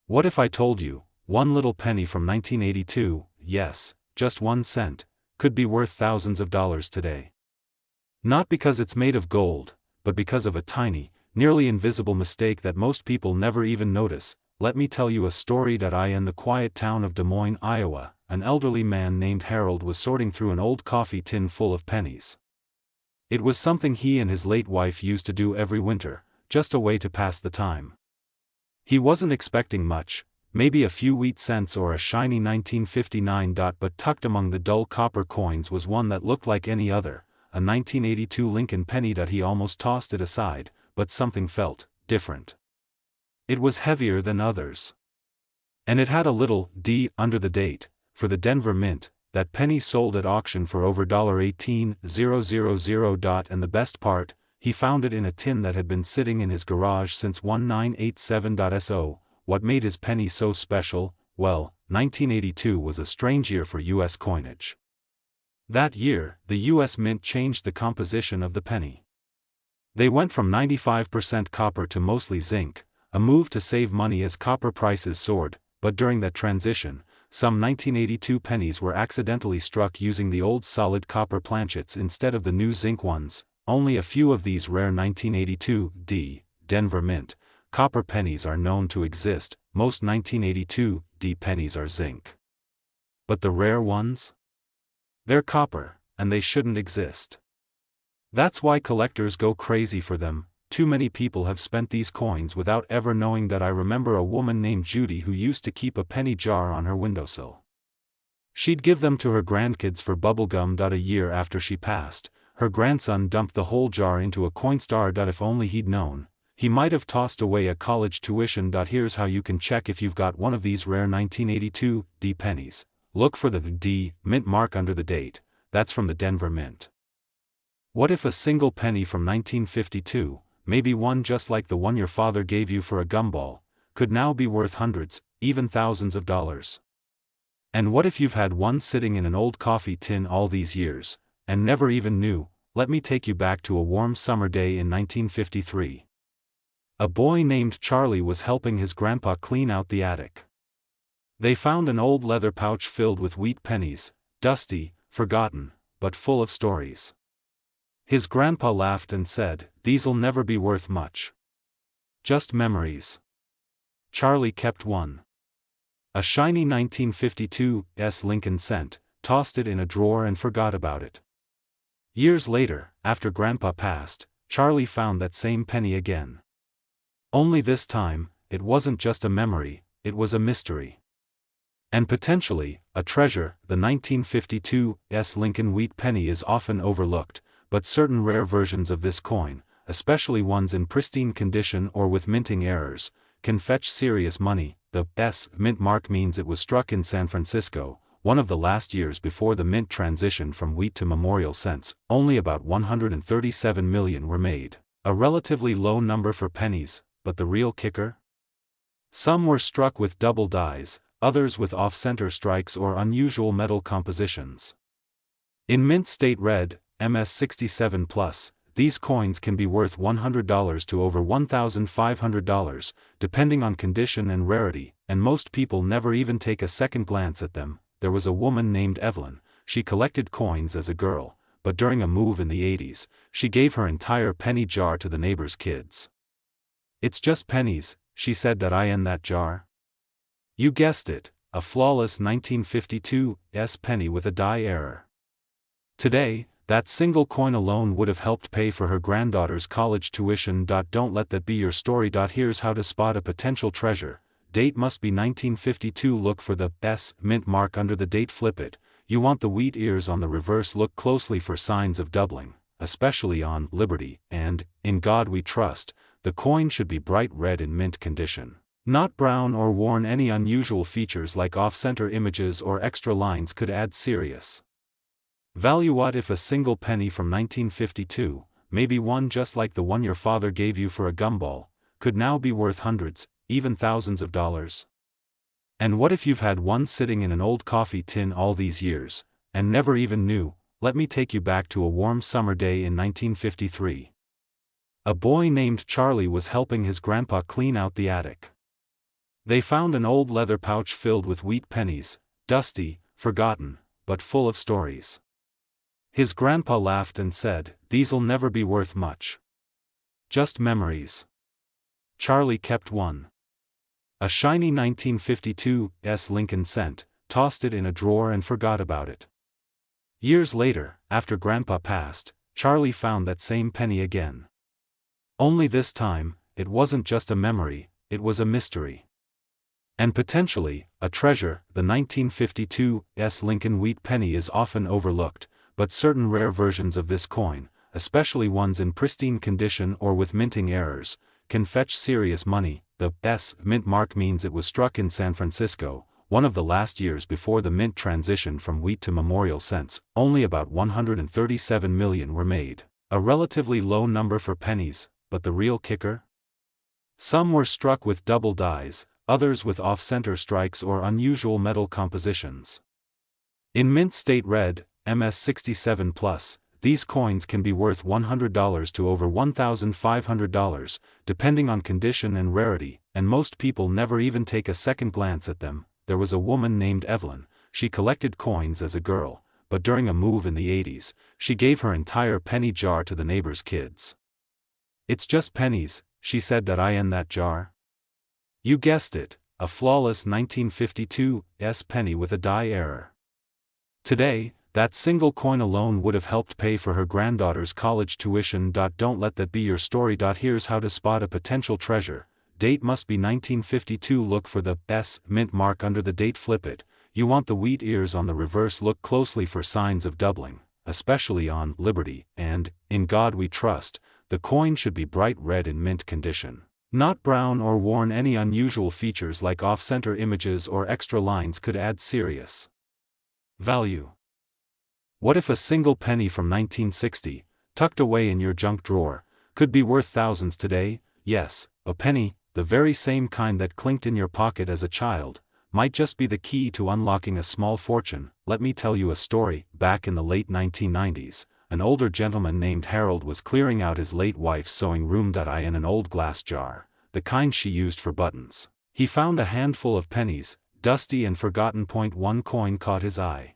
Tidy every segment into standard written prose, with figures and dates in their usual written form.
What if I told you, one little penny from 1982, yes, just 1 cent, could be worth thousands of dollars today? Not because it's made of gold, but because of a tiny, nearly invisible mistake that most people never even notice. Let me tell you a story that in the quiet town of Des Moines, Iowa, an elderly man named Harold was sorting through an old coffee tin full of pennies. It was something he and his late wife used to do every winter, just a way to pass the time. He wasn't expecting much, maybe a few wheat cents or a shiny 1959 dot, but tucked among the dull copper coins was one that looked like any other, a 1982 Lincoln penny that he almost tossed it aside, but something felt different. It was heavier than others. And it had a little D under the date, for the Denver Mint. That penny sold at auction for over $18,000, and the best part, he found it in a tin that had been sitting in his garage since 1987. What made his penny so special? Well, 1982 was a strange year for U.S. coinage. That year, the U.S. Mint changed the composition of the penny. They went from 95% copper to mostly zinc, a move to save money as copper prices soared, but during that transition, some 1982 pennies were accidentally struck using the old solid copper planchets instead of the new zinc ones. Only a few of these rare 1982 Denver Mint copper pennies are known to exist. Most 1982 pennies are zinc. But the rare ones? They're copper, and they shouldn't exist. That's why collectors go crazy for them. Too many people have spent these coins without ever knowing that. I remember a woman named Judy who used to keep a penny jar on her windowsill. She'd give them to her grandkids for bubblegum. A year after she passed, her grandson dumped the whole jar into a Coinstar. If only he'd known, he might have tossed away a college tuition. Here's how you can check if you've got one of these rare 1982 pennies. Look for the D Mint mark under the date. That's from the Denver Mint. What if a single penny from 1952, maybe one just like the one your father gave you for a gumball, could now be worth hundreds, even thousands of dollars? And what if you've had one sitting in an old coffee tin all these years, and never even knew? Let me take you back to a warm summer day in 1953. A boy named Charlie was helping his grandpa clean out the attic. They found an old leather pouch filled with wheat pennies, dusty, forgotten, but full of stories. His grandpa laughed and said, "These'll never be worth much. Just memories." Charlie kept one. A shiny 1952 Lincoln cent, tossed it in a drawer and forgot about it. Years later, after Grandpa passed, Charlie found that same penny again. Only this time, it wasn't just a memory, it was a mystery. And potentially, a treasure. The 1952 Lincoln wheat penny is often overlooked, but certain rare versions of this coin, especially ones in pristine condition or with minting errors, can fetch serious money. The Mint mark means it was struck in San Francisco, one of the last years before the mint transitioned from wheat to memorial cents. Only about 137 million were made, a relatively low number for pennies, but the real kicker? Some were struck with double dies, others with off-center strikes or unusual metal compositions. In mint state red, MS67+, these coins can be worth $100 to over $1,500, depending on condition and rarity, and most people never even take a second glance at them. There was a woman named Evelyn. She collected coins as a girl, but during a move in the 80s, she gave her entire penny jar to the neighbor's kids. "It's just pennies," she said, in that jar. You guessed it, a flawless 1952 penny with a die error. Today, that single coin alone would have helped pay for her granddaughter's college tuition. Don't let that be your story. Here's how to spot a potential treasure. Date must be 1952. Look for the Mint mark under the date. Flip it. You want the wheat ears on the reverse. Look closely for signs of doubling, especially on Liberty and In God We Trust. The coin should be bright red in mint condition, not brown or worn. Any unusual features like off-center images or extra lines could add serious value. What if a single penny from 1952, maybe one just like the one your father gave you for a gumball, could now be worth hundreds, even thousands of dollars? And what if you've had one sitting in an old coffee tin all these years, and never even knew? Let me take you back to a warm summer day in 1953. A boy named Charlie was helping his grandpa clean out the attic. They found an old leather pouch filled with wheat pennies, dusty, forgotten, but full of stories. His grandpa laughed and said, "These'll never be worth much. Just memories." Charlie kept one. A shiny 1952 Lincoln cent, tossed it in a drawer and forgot about it. Years later, after Grandpa passed, Charlie found that same penny again. Only this time, it wasn't just a memory, it was a mystery. And potentially, a treasure. The 1952 Lincoln wheat penny is often overlooked, but certain rare versions of this coin, especially ones in pristine condition or with minting errors, can fetch serious money. The mint mark means it was struck in San Francisco, one of the last years before the mint transitioned from wheat to memorial cents. Only about 137 million were made, a relatively low number for pennies, but the real kicker? Some were struck with double dies, others with off-center strikes or unusual metal compositions. In mint state red, MS67+, these coins can be worth $100 to over $1,500, depending on condition and rarity, and most people never even take a second glance at them. There was a woman named Evelyn. She collected coins as a girl, but during a move in the 80s, she gave her entire penny jar to the neighbor's kids. "It's just pennies," she said, in that jar. You guessed it, a flawless 1952 penny with a die error. Today, that single coin alone would have helped pay for her granddaughter's college tuition. Don't let that be your story. Here's how to spot a potential treasure. Date must be 1952. Look for the mint mark under the date. Flip it. You want the wheat ears on the reverse. Look closely for signs of doubling, especially on Liberty and In God We Trust. The coin should be bright red in mint condition, not brown or worn. Any unusual features like off-center images or extra lines could add serious value. What if a single penny from 1960, tucked away in your junk drawer, could be worth thousands today? Yes, a penny, the very same kind that clinked in your pocket as a child, might just be the key to unlocking a small fortune. Let me tell you a story. Back in the late 1990s, an older gentleman named Harold was clearing out his late wife's sewing room. In an old glass jar, the kind she used for buttons, he found a handful of pennies, dusty and forgotten. One coin caught his eye.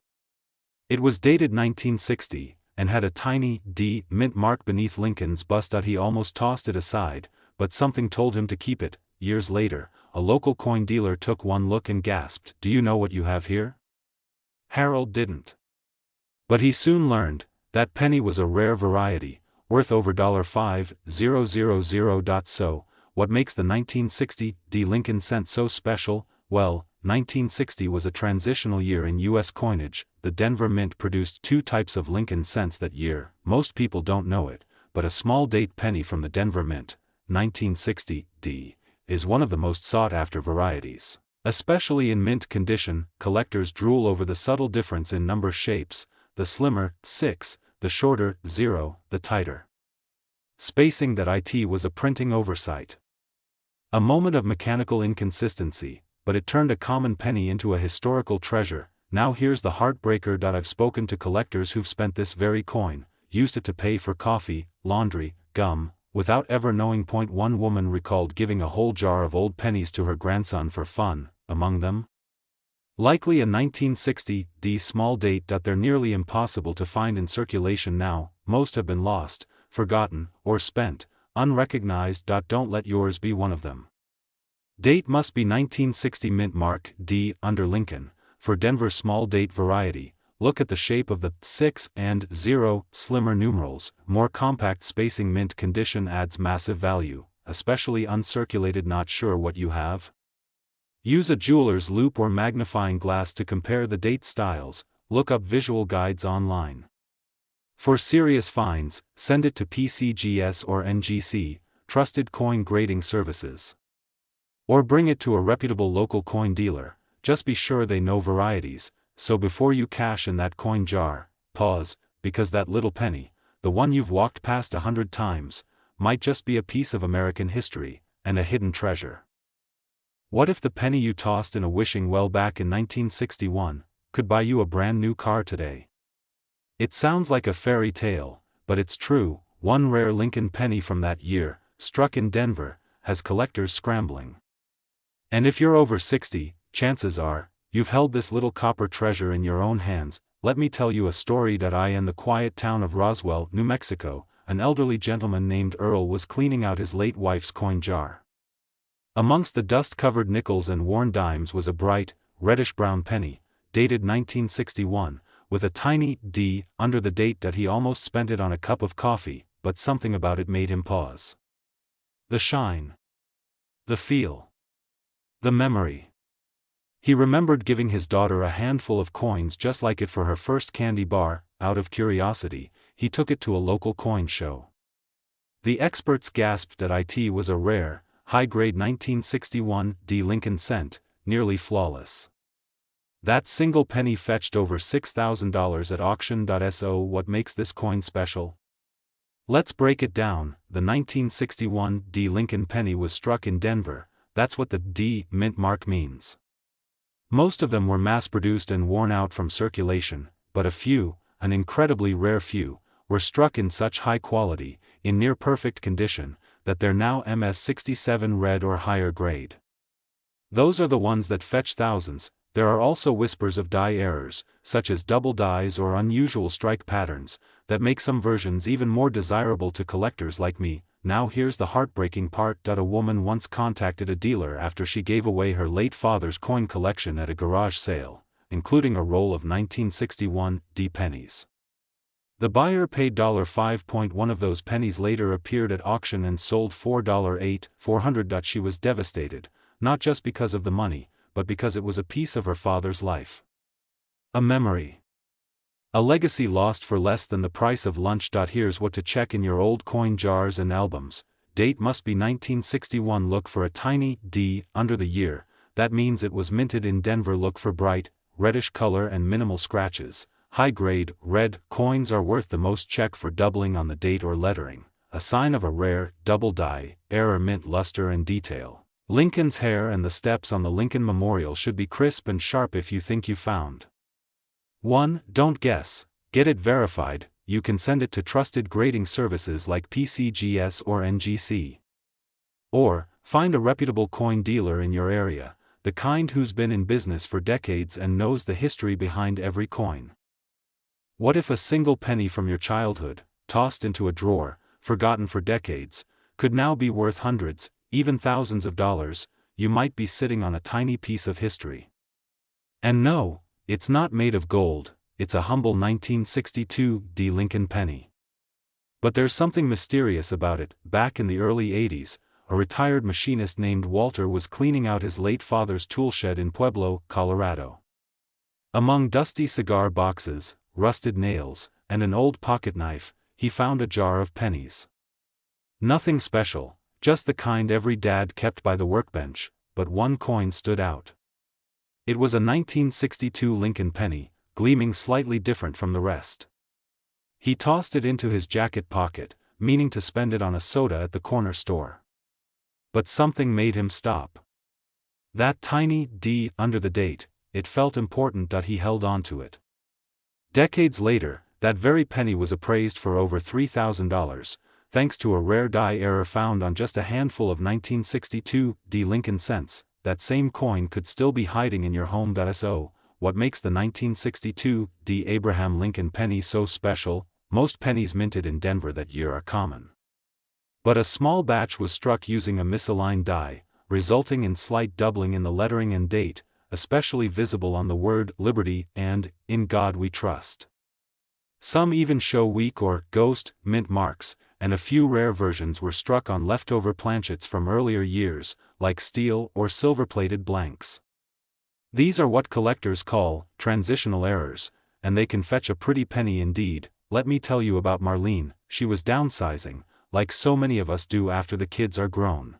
It was dated 1960, and had a tiny D mint mark beneath Lincoln's bust. He almost tossed it aside, but something told him to keep it. Years later, a local coin dealer took one look and gasped, "Do you know what you have here?" Harold didn't. But he soon learned. That penny was a rare variety, worth over $5,000. So, what makes the 1960 Lincoln cent so special? Well, 1960 was a transitional year in U.S. coinage. The Denver Mint produced two types of Lincoln cents that year. Most people don't know it, but a small date penny from the Denver Mint, 1960 is one of the most sought-after varieties. Especially in mint condition, collectors drool over the subtle difference in number shapes: the slimmer 6, the shorter 0, the tighter spacing. It was a printing oversight. A moment of mechanical inconsistency, but it turned a common penny into a historical treasure. Now here's the heartbreaker. I've spoken to collectors who've spent this very coin, used it to pay for coffee, laundry, gum, without ever knowing. One woman recalled giving a whole jar of old pennies to her grandson for fun, among them likely a 1960 small date. They're nearly impossible to find in circulation now. Most have been lost, forgotten, or spent, unrecognized. Don't let yours be one of them. Date must be 1960. Mint mark D under Lincoln. For Denver small date variety, look at the shape of the 6 and 0 slimmer numerals. More compact spacing. Mint condition adds massive value, especially uncirculated. Not sure what you have? Use a jeweler's loupe or magnifying glass to compare the date styles. Look up visual guides online. For serious finds, send it to PCGS or NGC, Trusted Coin Grading Services. Or bring it to a reputable local coin dealer. Just be sure they know varieties, so before you cash in that coin jar, pause, because that little penny, the one you've walked past 100 times, might just be a piece of American history, and a hidden treasure. What if the penny you tossed in a wishing well back in 1961, could buy you a brand new car today? It sounds like a fairy tale, but it's true. One rare Lincoln penny from that year, struck in Denver, has collectors scrambling. And if you're over 60, chances are, you've held this little copper treasure in your own hands. Let me tell you a story that in the quiet town of Roswell, New Mexico, an elderly gentleman named Earl was cleaning out his late wife's coin jar. Amongst the dust-covered nickels and worn dimes was a bright, reddish-brown penny, dated 1961, with a tiny D under the date that he almost spent it on a cup of coffee, but something about it made him pause. The shine. The feel. The memory. He remembered giving his daughter a handful of coins just like it for her first candy bar. Out of curiosity, he took it to a local coin show. The experts gasped that it was a rare, high-grade 1961 D Lincoln cent, nearly flawless. That single penny fetched over $6,000 at auction.so. What makes this coin special? Let's break it down. The 1961 D Lincoln penny was struck in Denver. That's what the D mint mark means. Most of them were mass-produced and worn out from circulation, but a few, an incredibly rare few, were struck in such high quality, in near-perfect condition, that they're now MS-67 red or higher grade. Those are the ones that fetch thousands. There are also whispers of die errors, such as double dies or unusual strike patterns, that make some versions even more desirable to collectors like me. Now here's the heartbreaking part. A woman once contacted a dealer after she gave away her late father's coin collection at a garage sale, including a roll of 1961 D pennies. The buyer paid $5. One of those pennies later appeared at auction and sold $400. She was devastated, not just because of the money, but because it was a piece of her father's life. A memory. A legacy lost for less than the price of lunch. Here's what to check in your old coin jars and albums. Date must be 1961. Look for a tiny D under the year. That means it was minted in Denver. Look for bright, reddish color and minimal scratches. High-grade, red coins are worth the most. Check for doubling on the date or lettering, a sign of a rare, double die, error. Mint luster and detail. Lincoln's hair and the steps on the Lincoln Memorial should be crisp and sharp. If you think you found 1, don't guess, get it verified. You can send it to trusted grading services like PCGS or NGC. Or, find a reputable coin dealer in your area, the kind who's been in business for decades and knows the history behind every coin. What if a single penny from your childhood, tossed into a drawer, forgotten for decades, could now be worth hundreds, even thousands of dollars? You might be sitting on a tiny piece of history. And no, it's not made of gold, it's a humble 1962 D Lincoln penny. But there's something mysterious about it. Back in the early 80s, a retired machinist named Walter was cleaning out his late father's toolshed in Pueblo, Colorado. Among dusty cigar boxes, rusted nails, and an old pocket knife, he found a jar of pennies. Nothing special, just the kind every dad kept by the workbench, but one coin stood out. It was a 1962 Lincoln penny, gleaming slightly different from the rest. He tossed it into his jacket pocket, meaning to spend it on a soda at the corner store. But something made him stop. That tiny D under the date, it felt important. He held on to it. Decades later, that very penny was appraised for over $3,000, thanks to a rare die error found on just a handful of 1962 D Lincoln cents. That same coin could still be hiding in your home. So, what makes the 1962 D Abraham Lincoln penny so special? Most pennies minted in Denver that year are common. But a small batch was struck using a misaligned die, resulting in slight doubling in the lettering and date, especially visible on the word Liberty and In God We Trust. Some even show weak or ghost mint marks, and a few rare versions were struck on leftover planchets from earlier years, like steel or silver-plated blanks. These are what collectors call transitional errors, and they can fetch a pretty penny indeed. Let me tell you about Marlene. She was downsizing, like so many of us do after the kids are grown.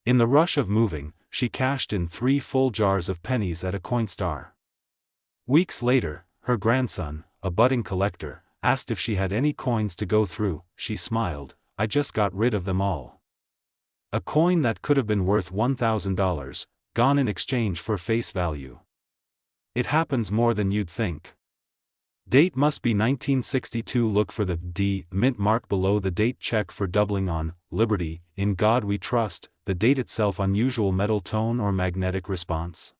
In the rush of moving, she cashed in 3 full jars of pennies at a Coinstar. Weeks later, her grandson, a budding collector, asked if she had any coins to go through. She smiled, "I just got rid of them all." A coin that could have been worth $1,000, gone in exchange for face value. It happens more than you'd think. Date must be 1962. Look for the D mint mark below the date. Check for doubling on Liberty, In God We Trust. the date itself unusual metal tone or magnetic response.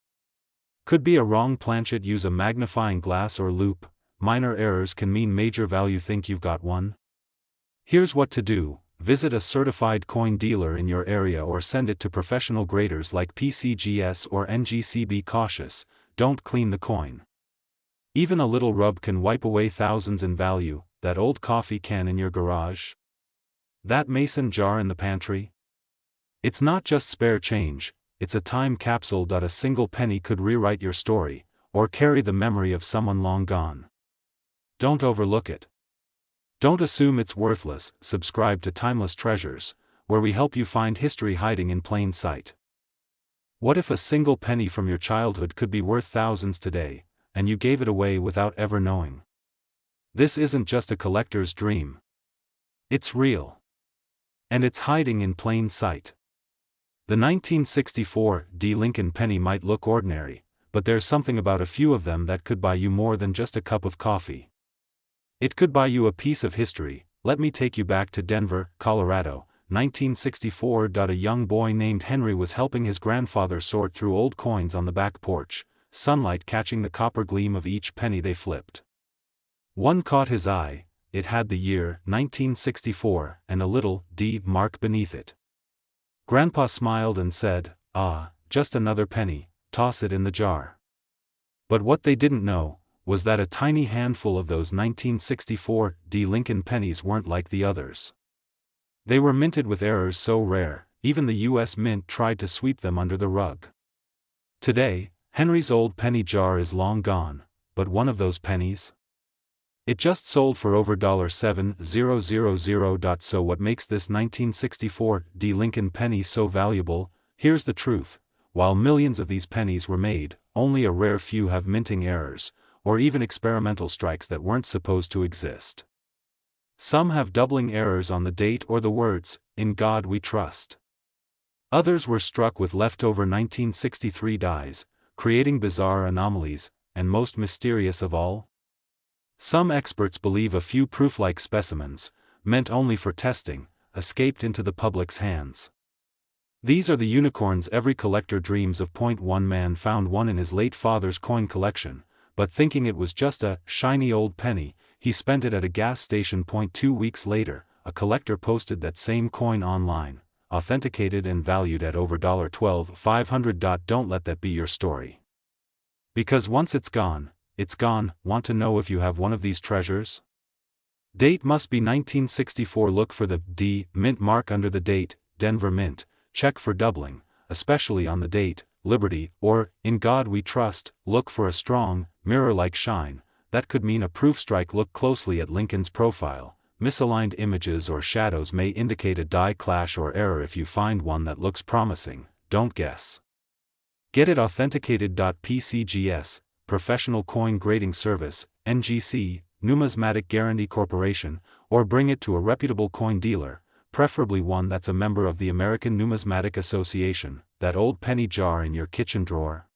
Could be a wrong planchet, use a magnifying glass or loop, minor errors can mean major value, think you've got one? Here's what to do, visit a certified coin dealer in your area or send it to professional graders like PCGS or NGC. Be cautious, don't clean the coin. Even a little rub can wipe away thousands in value. That old coffee can in your garage? That mason jar in the pantry? It's not just spare change, it's a time capsule. A single penny could rewrite your story, or carry the memory of someone long gone. Don't overlook it. Don't assume it's worthless. Subscribe to Timeless Treasures, where we help you find history hiding in plain sight. What if a single penny from your childhood could be worth thousands today, and you gave it away without ever knowing? This isn't just a collector's dream. It's real. And it's hiding in plain sight. The 1964 D. Lincoln penny might look ordinary, but there's something about a few of them that could buy you more than just a cup of coffee. It could buy you a piece of history. Let me take you back to Denver, Colorado, 1964. A young boy named Henry was helping his grandfather sort through old coins on the back porch, sunlight catching the copper gleam of each penny they flipped. One caught his eye. It had the year 1964 and a little D mark beneath it. Grandpa smiled and said, "Ah, just another penny, toss it in the jar." But what they didn't know was that a tiny handful of those 1964 D. Lincoln pennies weren't like the others. They were minted with errors so rare, even the U.S. Mint tried to sweep them under the rug. Today, Henry's old penny jar is long gone, but one of those pennies? It just sold for over $7,000. So what makes this 1964 D. Lincoln penny so valuable? Here's the truth. While millions of these pennies were made, only a rare few have minting errors, or even experimental strikes that weren't supposed to exist. Some have doubling errors on the date or the words, "In God We Trust." Others were struck with leftover 1963 dies, creating bizarre anomalies, and most mysterious of all, some experts believe a few proof-like specimens, meant only for testing, escaped into the public's hands. These are the unicorns every collector dreams of. One man found one in his late father's coin collection, but thinking it was just a shiny old penny, he spent it at a gas station. 2 weeks later, a collector posted that same coin online, authenticated and valued at over $12,500. Don't let that be your story. Because once it's gone, it's gone. Want to know if you have one of these treasures? Date must be 1964. Look for the D Mint mark under the date, Denver Mint. Check for doubling, especially on the date, Liberty, or In God We Trust. Look for a strong, mirror-like shine. That could mean a proof strike. Look closely at Lincoln's profile. Misaligned images or shadows may indicate a die clash or error. If you find one that looks promising, don't guess. Get it authenticated. PCGS, Professional Coin Grading Service, NGC, Numismatic Guarantee Corporation, or bring it to a reputable coin dealer, preferably one that's a member of the American Numismatic Association. That old penny jar in your kitchen drawer?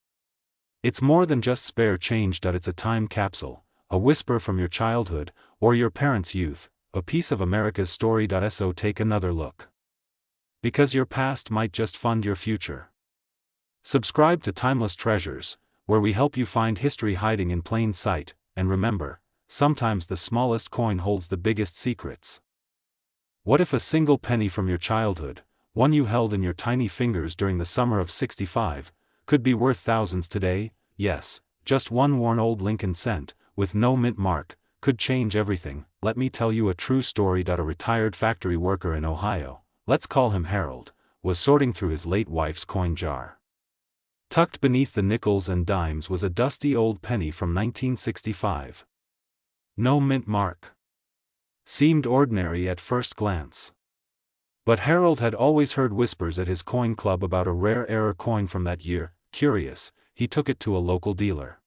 It's more than just spare change. It's a time capsule, a whisper from your childhood, or your parents' youth, a piece of America's story. So take another look. Because your past might just fund your future. Subscribe to Timeless Treasures, where we help you find history hiding in plain sight, and remember, sometimes the smallest coin holds the biggest secrets. What if a single penny from your childhood, one you held in your tiny fingers during the summer of '65, could be worth thousands today? Yes, just one worn old Lincoln cent, with no mint mark, could change everything. Let me tell you a true story. A retired factory worker in Ohio, let's call him Harold, was sorting through his late wife's coin jar. Tucked beneath the nickels and dimes was a dusty old penny from 1965. No mint mark. Seemed ordinary at first glance. But Harold had always heard whispers at his coin club about a rare error coin from that year. Curious, he took it to a local dealer.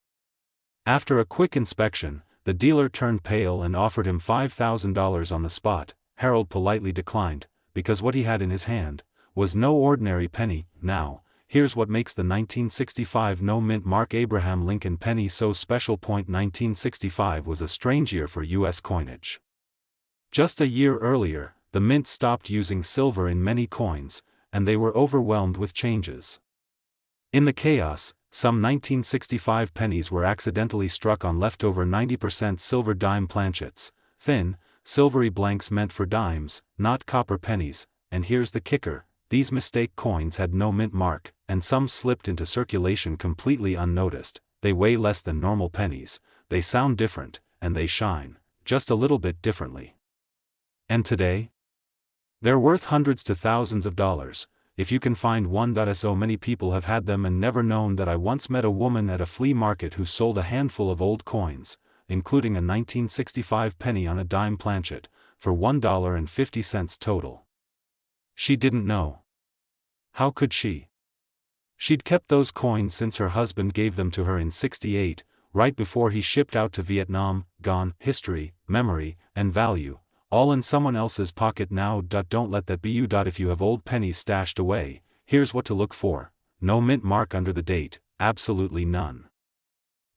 After a quick inspection, the dealer turned pale and offered him $5,000 on the spot. Harold politely declined, because what he had in his hand was no ordinary penny. Now, here's what makes the 1965 no mint mark Abraham Lincoln penny so special. 1965 was a strange year for U.S. coinage. Just a year earlier, the mint stopped using silver in many coins, and they were overwhelmed with changes. In the chaos, some 1965 pennies were accidentally struck on leftover 90% silver dime planchets, thin, silvery blanks meant for dimes, not copper pennies, and here's the kicker: these mistake coins had no mint mark, and some slipped into circulation completely unnoticed. They weigh less than normal pennies, they sound different, and they shine, just a little bit differently. And today? They're worth hundreds to thousands of dollars. If you can find one. So many people have had them and never known that. I once met a woman at a flea market who sold a handful of old coins, including a 1965 penny on a dime planchet, for $1.50 total. She didn't know. How could she? She'd kept those coins since her husband gave them to her in '68, right before he shipped out to Vietnam. Gone, history, memory, and value, all in someone else's pocket now. Don't let that be you. If you have old pennies stashed away, here's what to look for: no mint mark under the date, absolutely none.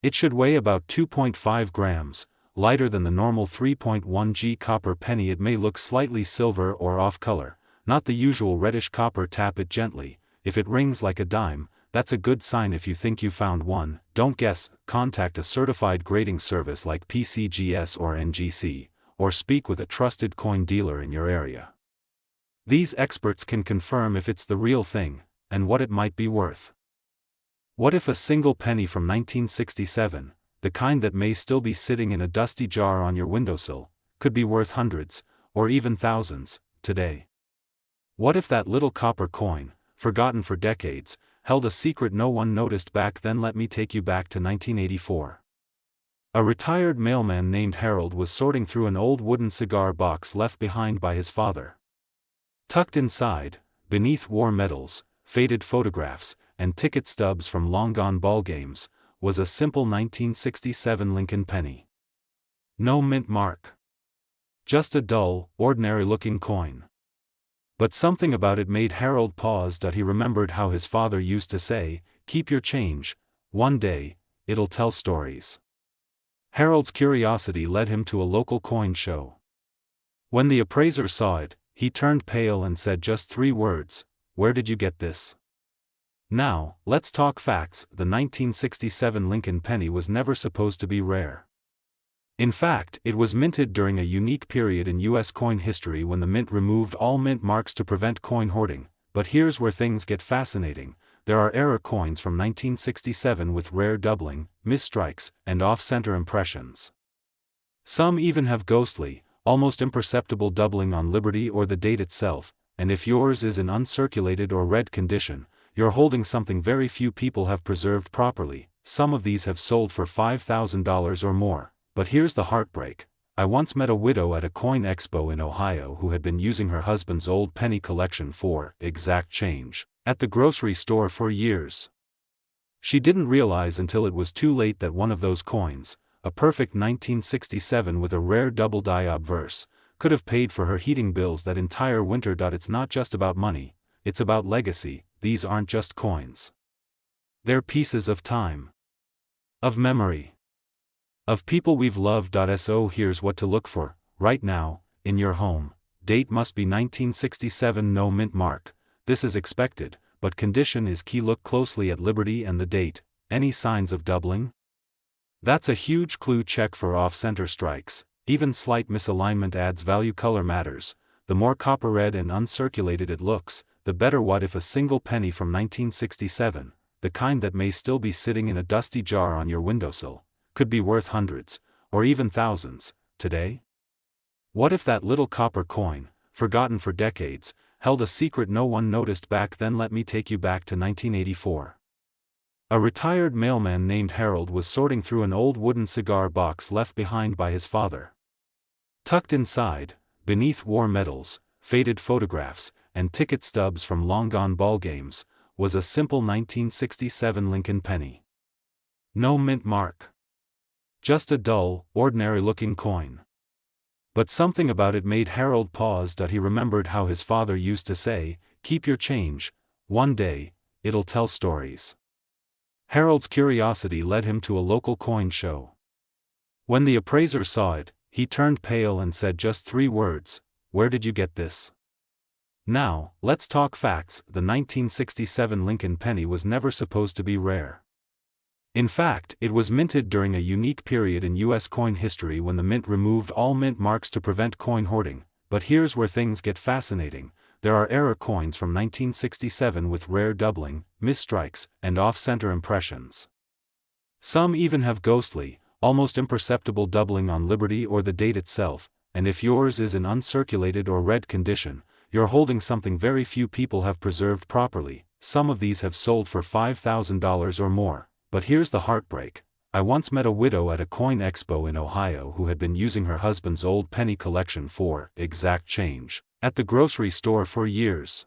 It should weigh about 2.5 grams, lighter than the normal 3.1 g copper penny. It may look slightly silver or off color, not the usual reddish copper. Tap it gently. If it rings like a dime, that's a good sign. If you think you found one, don't guess. Contact a certified grading service like PCGS or NGC, or speak with a trusted coin dealer in your area. These experts can confirm if it's the real thing, and what it might be worth. What if a single penny from 1967, the kind that may still be sitting in a dusty jar on your windowsill, could be worth hundreds, or even thousands, today? What if that little copper coin, forgotten for decades, held a secret no one noticed back then? Let me take you back to 1984. A retired mailman named Harold was sorting through an old wooden cigar box left behind by his father. Tucked inside, beneath war medals, faded photographs, and ticket stubs from long-gone ball games, was a simple 1967 Lincoln penny. No mint mark. Just a dull, ordinary-looking coin. But something about it made Harold pause. He remembered how his father used to say, "Keep your change, one day, it'll tell stories." Harold's curiosity led him to a local coin show. When the appraiser saw it, he turned pale and said just 3 words: "Where did you get this?" Now, let's talk facts. The 1967 Lincoln penny was never supposed to be rare. In fact, it was minted during a unique period in U.S. coin history when the mint removed all mint marks to prevent coin hoarding. But here's where things get fascinating: there are error coins from 1967 with rare doubling, misstrikes, and off-center impressions. Some even have ghostly, almost imperceptible doubling on Liberty or the date itself, and if yours is in uncirculated or red condition, you're holding something very few people have preserved properly. Some of these have sold for $5,000 or more. But here's the heartbreak. I once met a widow at a coin expo in Ohio who had been using her husband's old penny collection for exact change at the grocery store for years. She didn't realize until it was too late that one of those coins, a perfect 1967 with a rare double die obverse, could have paid for her heating bills that entire winter. It's not just about money, it's about legacy. These aren't just coins. They're pieces of time, of memory, of people we've loved. So here's what to look for, right now, in your home. Date must be 1967, no mint mark. This is expected, but condition is key. Look closely at Liberty and the date. Any signs of doubling? That's a huge clue. Check for off-center strikes. Even slight misalignment adds value. Color matters. The more copper red and uncirculated it looks, the better. What if a single penny from 1967, the kind that may still be sitting in a dusty jar on your windowsill, could be worth hundreds, or even thousands, today? What if that little copper coin, forgotten for decades, held a secret no one noticed back then? Let me take you back to 1984. A retired mailman named Harold was sorting through an old wooden cigar box left behind by his father. Tucked inside, beneath war medals, faded photographs, and ticket stubs from long-gone ball games, was a simple 1967 Lincoln penny. No mint mark. Just a dull, ordinary-looking coin. But something about it made Harold pause. He remembered how his father used to say, "Keep your change, one day, it'll tell stories." Harold's curiosity led him to a local coin show. When the appraiser saw it, he turned pale and said just 3 words: "Where did you get this?" Now, let's talk facts. The 1967 Lincoln penny was never supposed to be rare. In fact, it was minted during a unique period in U.S. coin history when the mint removed all mint marks to prevent coin hoarding. But here's where things get fascinating. There are error coins from 1967 with rare doubling, misstrikes, and off-center impressions. Some even have ghostly, almost imperceptible doubling on Liberty or the date itself, and if yours is in uncirculated or red condition, you're holding something very few people have preserved properly. Some of these have sold for $5,000 or more. But here's the heartbreak. I once met a widow at a coin expo in Ohio who had been using her husband's old penny collection for exact change at the grocery store for years.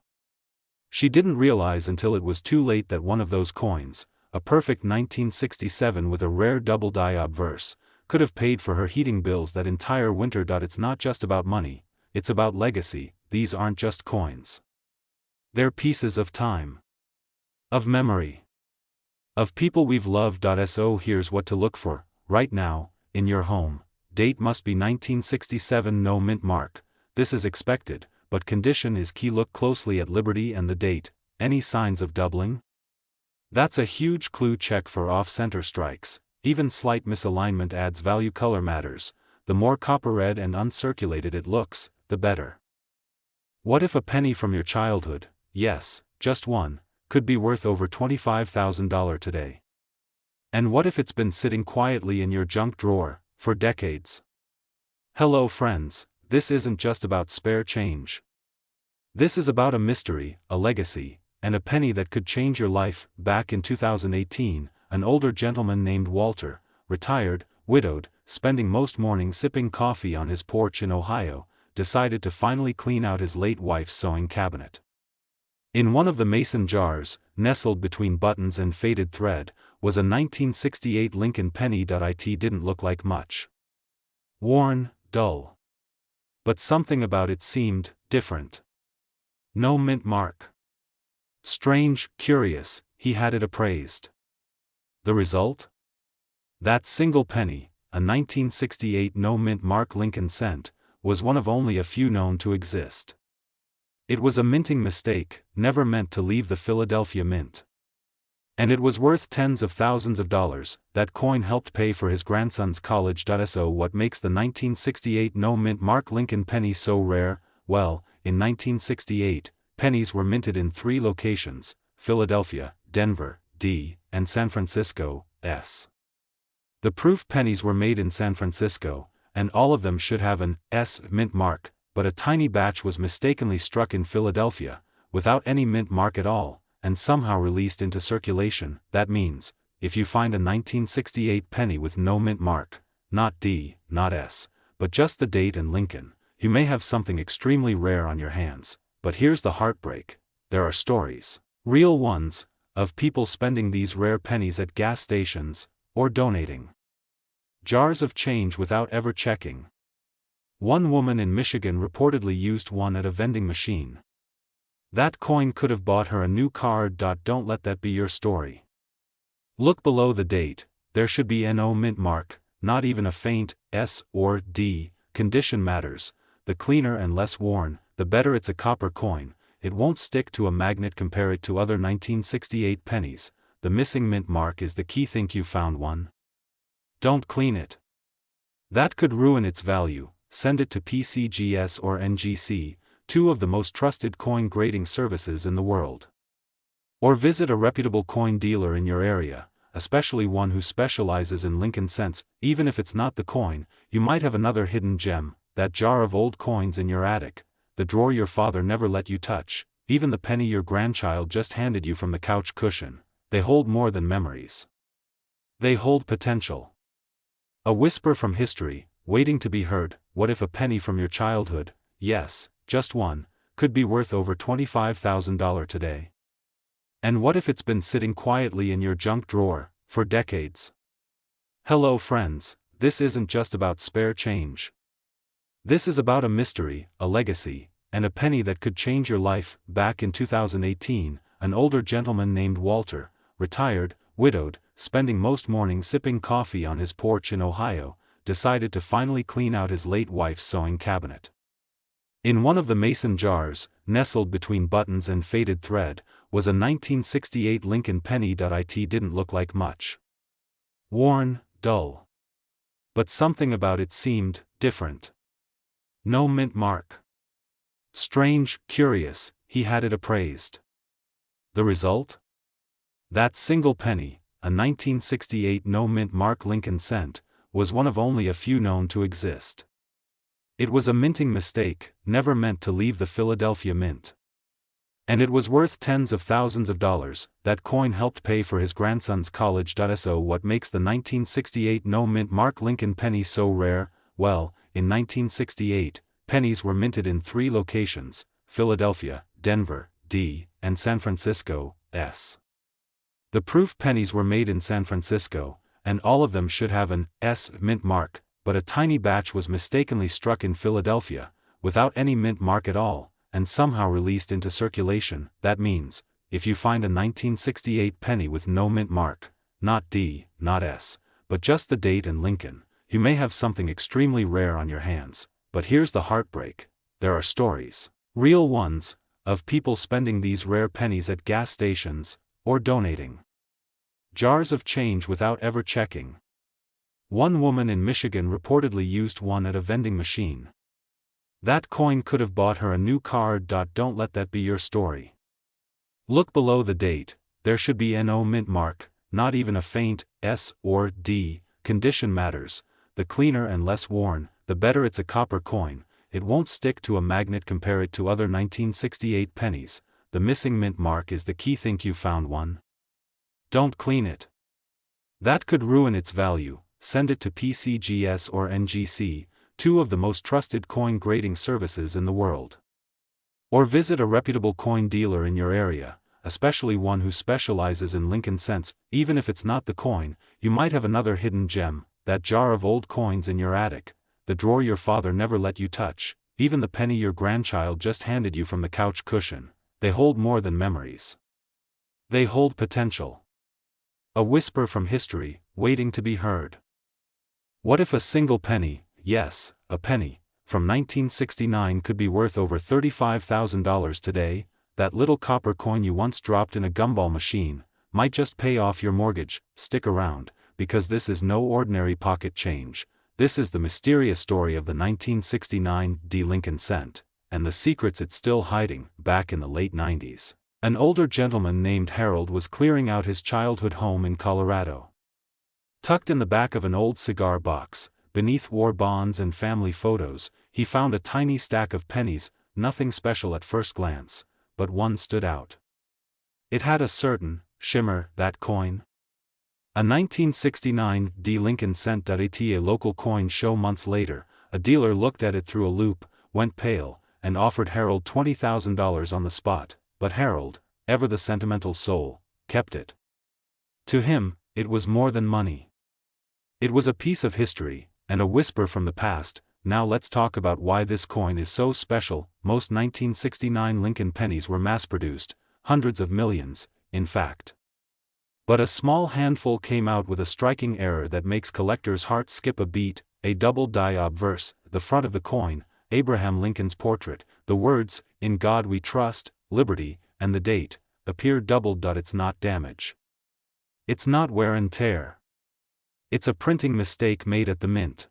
She didn't realize until it was too late that one of those coins, a perfect 1967 with a rare double die obverse, could have paid for her heating bills that entire winter. It's not just about money, it's about legacy. These aren't just coins. They're pieces of time, of memory, of people we've loved. So here's what to look for right now in your home. Date must be 1967, no mint mark. This is expected, but condition is key. Look closely at Liberty and the date. Any signs of doubling? That's a huge clue. Check for off-center strikes. Even slight misalignment adds value. Color matters. The more copper red and uncirculated it looks, the better. What if a penny from your childhood, yes, just one, could be worth over $25,000 today? And what if it's been sitting quietly in your junk drawer for decades? Hello friends, this isn't just about spare change. This is about a mystery, a legacy, and a penny that could change your life. Back in 2018, an older gentleman named Walter, retired, widowed, spending most mornings sipping coffee on his porch in Ohio, decided to finally clean out his late wife's sewing cabinet. In one of the mason jars, nestled between buttons and faded thread, was a 1968 Lincoln penny. It didn't look like much. Worn, dull. But something about it seemed different. No mint mark. Strange, curious, he had it appraised. The result? That single penny, a 1968 no mint mark Lincoln cent, was one of only a few known to exist. It was a minting mistake, never meant to leave the Philadelphia Mint. And it was worth tens of thousands of dollars. That coin helped pay for his grandson's college. So what makes the 1968 no mint mark Lincoln penny so rare? Well, in 1968, pennies were minted in 3 locations: Philadelphia, Denver, D, and San Francisco, S. The proof pennies were made in San Francisco, and all of them should have an S mint mark, but a tiny batch was mistakenly struck in Philadelphia, without any mint mark at all, and somehow released into circulation. That means, if you find a 1968 penny with no mint mark, not D, not S, but just the date and Lincoln, you may have something extremely rare on your hands. But here's the heartbreak. There are stories, real ones, of people spending these rare pennies at gas stations, or donating jars of change without ever checking. One woman in Michigan reportedly used one at a vending machine. That coin could have bought her a new car. Don't let that be your story. Look below the date. There should be no mint mark, not even a faint S or D. Condition matters. The cleaner and less worn, the better. It's a copper coin. It won't stick to a magnet. Compare it to other 1968 pennies. The missing mint mark is the key. Think you found one? Don't clean it. That could ruin its value. Send it to PCGS or NGC, 2 of the most trusted coin grading services in the world. Or visit a reputable coin dealer in your area, especially one who specializes in Lincoln cents. Even if it's not the coin, you might have another hidden gem, that jar of old coins in your attic, the drawer your father never let you touch, even the penny your grandchild just handed you from the couch cushion. They hold more than memories. They hold potential. A whisper from history, waiting to be heard. What if a penny from your childhood, yes, just one, could be worth over $25,000 today? And what if it's been sitting quietly in your junk drawer for decades? Hello friends, this isn't just about spare change. This is about a mystery, a legacy, and a penny that could change your life. Back in 2018, an older gentleman named Walter, retired, widowed, spending most mornings sipping coffee on his porch in Ohio, decided to finally clean out his late wife's sewing cabinet. In one of the mason jars, nestled between buttons and faded thread, was a 1968 Lincoln penny. It didn't look like much. Worn, dull. But something about it seemed different. No mint mark. Strange, curious, he had it appraised. The result? That single penny, a 1968 no mint mark Lincoln cent, was one of only a few known to exist. It was a minting mistake, never meant to leave the Philadelphia Mint. And it was worth tens of thousands of dollars. That coin helped pay for his grandson's college. So what makes the 1968 no mint mark Lincoln penny so rare? Well, in 1968, pennies were minted in 3 locations: Philadelphia, Denver, D, and San Francisco, S. The proof pennies were made in San Francisco, and all of them should have an S mint mark, but a tiny batch was mistakenly struck in Philadelphia, without any mint mark at all, and somehow released into circulation. That means, if you find a 1968 penny with no mint mark, not D, not S, but just the date and Lincoln, you may have something extremely rare on your hands. But here's the heartbreak: there are stories, real ones, of people spending these rare pennies at gas stations, or donating jars of change without ever checking. One woman in Michigan reportedly used one at a vending machine. That coin could have bought her a new car. Don't let that be your story. Look below the date, there should be no mint mark, not even a faint S or D. Condition matters. The cleaner and less worn, the better. It's a copper coin, it won't stick to a magnet. Compare it to other 1968 pennies. The missing mint mark is the key. Think you found one? Don't clean it. That could ruin its value. Send it to PCGS or NGC, 2 of the most trusted coin grading services in the world. Or visit a reputable coin dealer in your area, especially one who specializes in Lincoln cents. Even if it's not the coin, you might have another hidden gem, that jar of old coins in your attic, the drawer your father never let you touch, even the penny your grandchild just handed you from the couch cushion. They hold more than memories. They hold potential. A whisper from history, waiting to be heard. What if a single penny, yes, a penny, from 1969 could be worth over $35,000 today? That little copper coin you once dropped in a gumball machine might just pay off your mortgage. Stick around, because this is no ordinary pocket change. This is the mysterious story of the 1969 D. Lincoln cent, and the secrets it's still hiding. Back in the late 90s, an older gentleman named Harold was clearing out his childhood home in Colorado. Tucked in the back of an old cigar box, beneath war bonds and family photos, he found a tiny stack of pennies. Nothing special at first glance, but one stood out. It had a certain shimmer. That coin? A 1969 D. Lincoln cent. At a local coin show months later, a dealer looked at it through a loupe, went pale, and offered Harold $20,000 on the spot. But Harold, ever the sentimental soul, kept it. To him, it was more than money. It was a piece of history, and a whisper from the past. Now let's talk about why this coin is so special. Most 1969 Lincoln pennies were mass-produced, hundreds of millions, in fact. But a small handful came out with a striking error that makes collectors' hearts skip a beat. A double die obverse, the front of the coin, Abraham Lincoln's portrait, the words, "In God We Trust, Liberty," and the date, appear doubled. It's not damage. It's not wear and tear. It's a printing mistake made at the mint.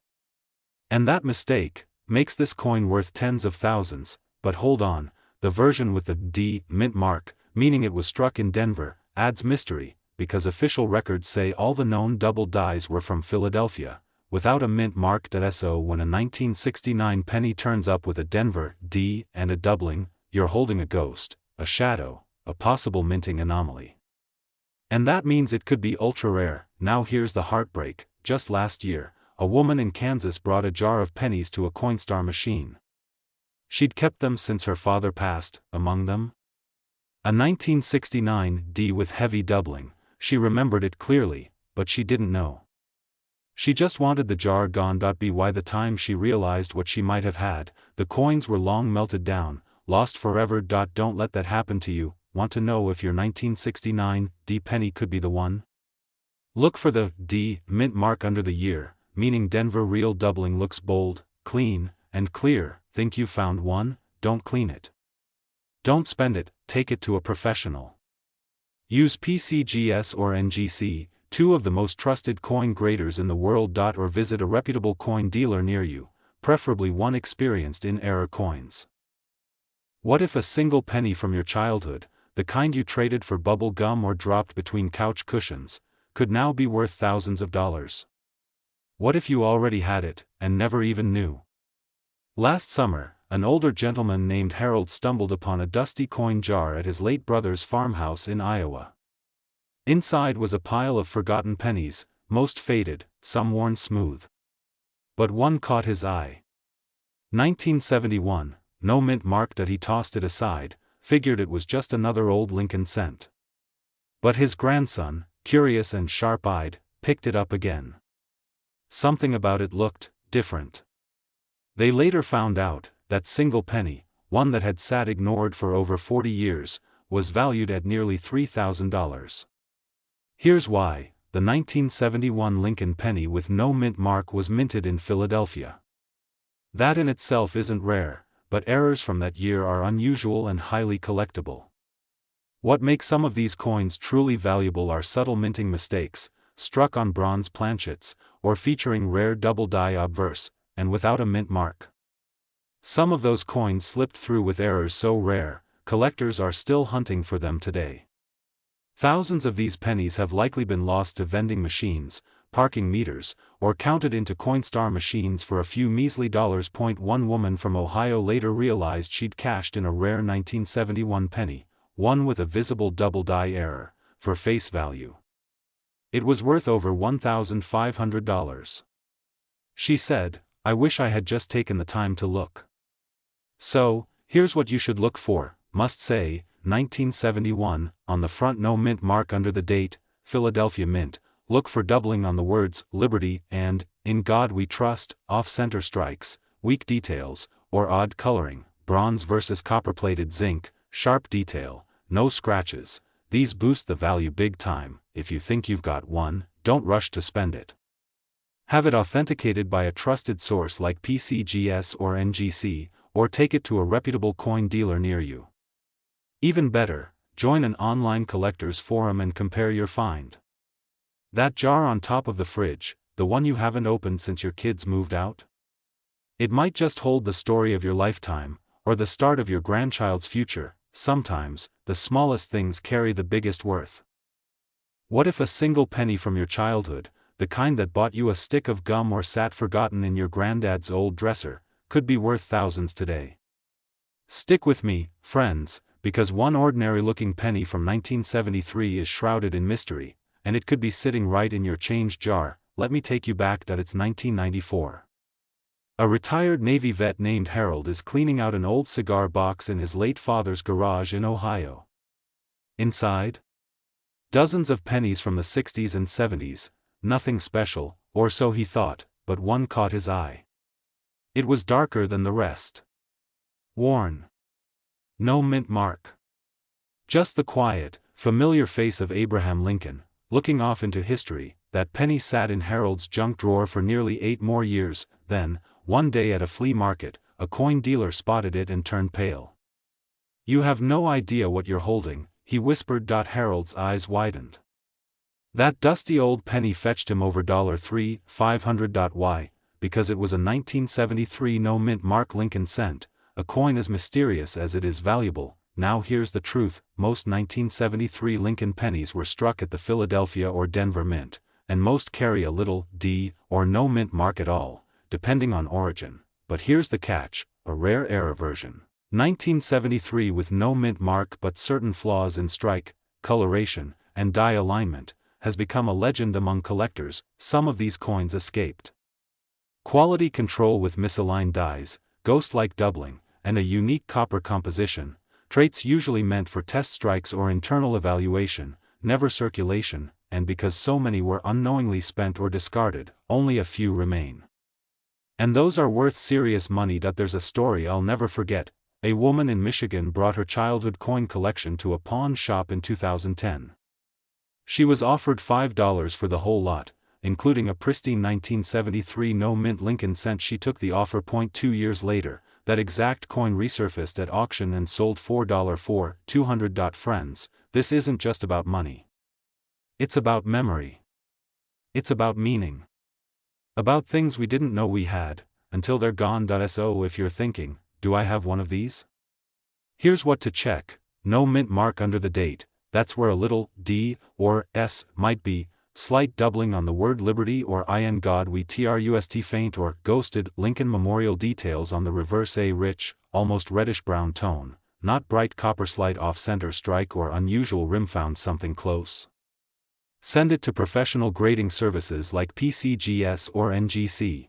And that mistake makes this coin worth tens of thousands. But hold on, the version with the D mint mark, meaning it was struck in Denver, adds mystery, because official records say all the known double dies were from Philadelphia, without a mint mark. So when a 1969 penny turns up with a Denver D and a doubling, you're holding a ghost, a shadow, a possible minting anomaly. And that means it could be ultra-rare. Now here's the heartbreak. Just last year, a woman in Kansas brought a jar of pennies to a Coinstar machine. She'd kept them since her father passed. Among them, a 1969 D with heavy doubling. She remembered it clearly, but she didn't know. She just wanted the jar gone. By the time she realized what she might have had, the coins were long melted down, lost forever. Don't let that happen to you. Want to know if your 1969 D penny could be the one? Look for the D mint mark under the year, meaning Denver. Real doubling looks bold, clean, and clear. Think you found one? don't clean it. Don't spend it, take it to a professional. Use PCGS or NGC, two of the most trusted coin graders in the world. Or visit a reputable coin dealer near you, preferably one experienced in error coins. What if a single penny from your childhood, the kind you traded for bubble gum or dropped between couch cushions, could now be worth thousands of dollars? What if you already had it, and never even knew? Last summer, an older gentleman named Harold stumbled upon a dusty coin jar at his late brother's farmhouse in Iowa. Inside was a pile of forgotten pennies, most faded, some worn smooth. But one caught his eye. 1971, no mint mark. He tossed it aside, figured it was just another old Lincoln cent. But his grandson, curious and sharp-eyed, picked it up again. Something about it looked different. They later found out that single penny, one that had sat ignored for over 40 years, was valued at nearly $3,000. Here's why: the 1971 Lincoln penny with no mint mark was minted in Philadelphia. That in itself isn't rare, but errors from that year are unusual and highly collectible. What makes some of these coins truly valuable are subtle minting mistakes, struck on bronze planchets, or featuring rare double-die obverse, and without a mint mark. Some of those coins slipped through with errors so rare, collectors are still hunting for them today. Thousands of these pennies have likely been lost to vending machines, parking meters, or counted into Coinstar machines for a few measly dollars. One woman from Ohio later realized she'd cashed in a rare 1971 penny, one with a visible double-die error, for face value. It was worth over $1,500. She said, "I wish I had just taken the time to look." So, here's what you should look for. Must say, 1971, on the front no mint mark under the date, Philadelphia Mint. Look for doubling on the words, Liberty, and, In God We Trust, off-center strikes, weak details, or odd coloring, bronze versus copper-plated zinc, sharp detail, no scratches. These boost the value big time. If you think you've got one, don't rush to spend it. Have it authenticated by a trusted source like PCGS or NGC, or take it to a reputable coin dealer near you. Even better, join an online collectors forum and compare your find. That jar on top of the fridge, the one you haven't opened since your kids moved out? It might just hold the story of your lifetime, or the start of your grandchild's future. Sometimes, the smallest things carry the biggest worth. What if a single penny from your childhood, the kind that bought you a stick of gum or sat forgotten in your granddad's old dresser, could be worth thousands today? Stick with me, friends, because one ordinary-looking penny from 1973 is shrouded in mystery, and it could be sitting right in your change jar. Let me take you back to it's 1994. A retired Navy vet named Harold is cleaning out an old cigar box in his late father's garage in Ohio. Inside? Dozens of pennies from the 60s and 70s, nothing special, or so he thought, but one caught his eye. It was darker than the rest. Worn. No mint mark. Just the quiet, familiar face of Abraham Lincoln, looking off into history. That penny sat in Harold's junk drawer for nearly 8 more years. Then, one day at a flea market, a coin dealer spotted it and turned pale. "You have no idea what you're holding," he whispered. Harold's eyes widened. That dusty old penny fetched him over $3,500. Why? Because it was a 1973 no mint mark Lincoln cent, a coin as mysterious as it is valuable. Now here's the truth: most 1973 Lincoln pennies were struck at the Philadelphia or Denver Mint, and most carry a little D or no mint mark at all, depending on origin. But here's the catch: a rare error version, 1973 with no mint mark but certain flaws in strike, coloration, and die alignment, has become a legend among collectors. Some of these coins escaped quality control with misaligned dies, ghost-like doubling, and a unique copper composition, traits usually meant for test strikes or internal evaluation, never circulation, and because so many were unknowingly spent or discarded, only a few remain. And those are worth serious money. There's a story I'll never forget. A woman in Michigan brought her childhood coin collection to a pawn shop in 2010. She was offered $5 for the whole lot, including a pristine 1973 no mint Lincoln cent. She took the offer. 2 years later, that exact coin resurfaced at auction and sold $4 for 200. Friends, this isn't just about money. It's about memory. It's about meaning. About things we didn't know we had, until they're gone. So if you're thinking, do I have one of these? Here's what to check: no mint mark under the date, that's where a little d or s might be, slight doubling on the word Liberty or in God we trust, faint or ghosted Lincoln Memorial details on the reverse, a rich, almost reddish-brown tone, not bright copper, slight off-center strike or unusual rim. Found something close? Send it to professional grading services like PCGS or NGC.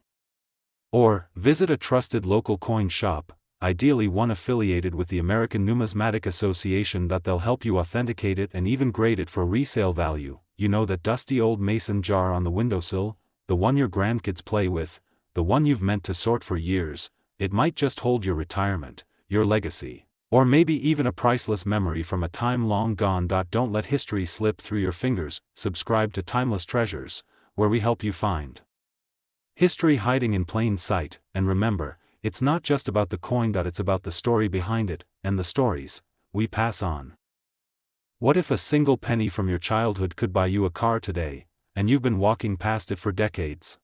Or, visit a trusted local coin shop, ideally one affiliated with the American Numismatic Association. They'll help you authenticate it and even grade it for resale value. You know, that dusty old mason jar on the windowsill, the one your grandkids play with, the one you've meant to sort for years. It might just hold your retirement, your legacy, or maybe even a priceless memory from a time long gone. Don't let history slip through your fingers. Subscribe to Timeless Treasures, where we help you find history hiding in plain sight. And remember, it's not just about the coin. It's about the story behind it, and the stories we pass on. What if a single penny from your childhood could buy you a car today, and you've been walking past it for decades?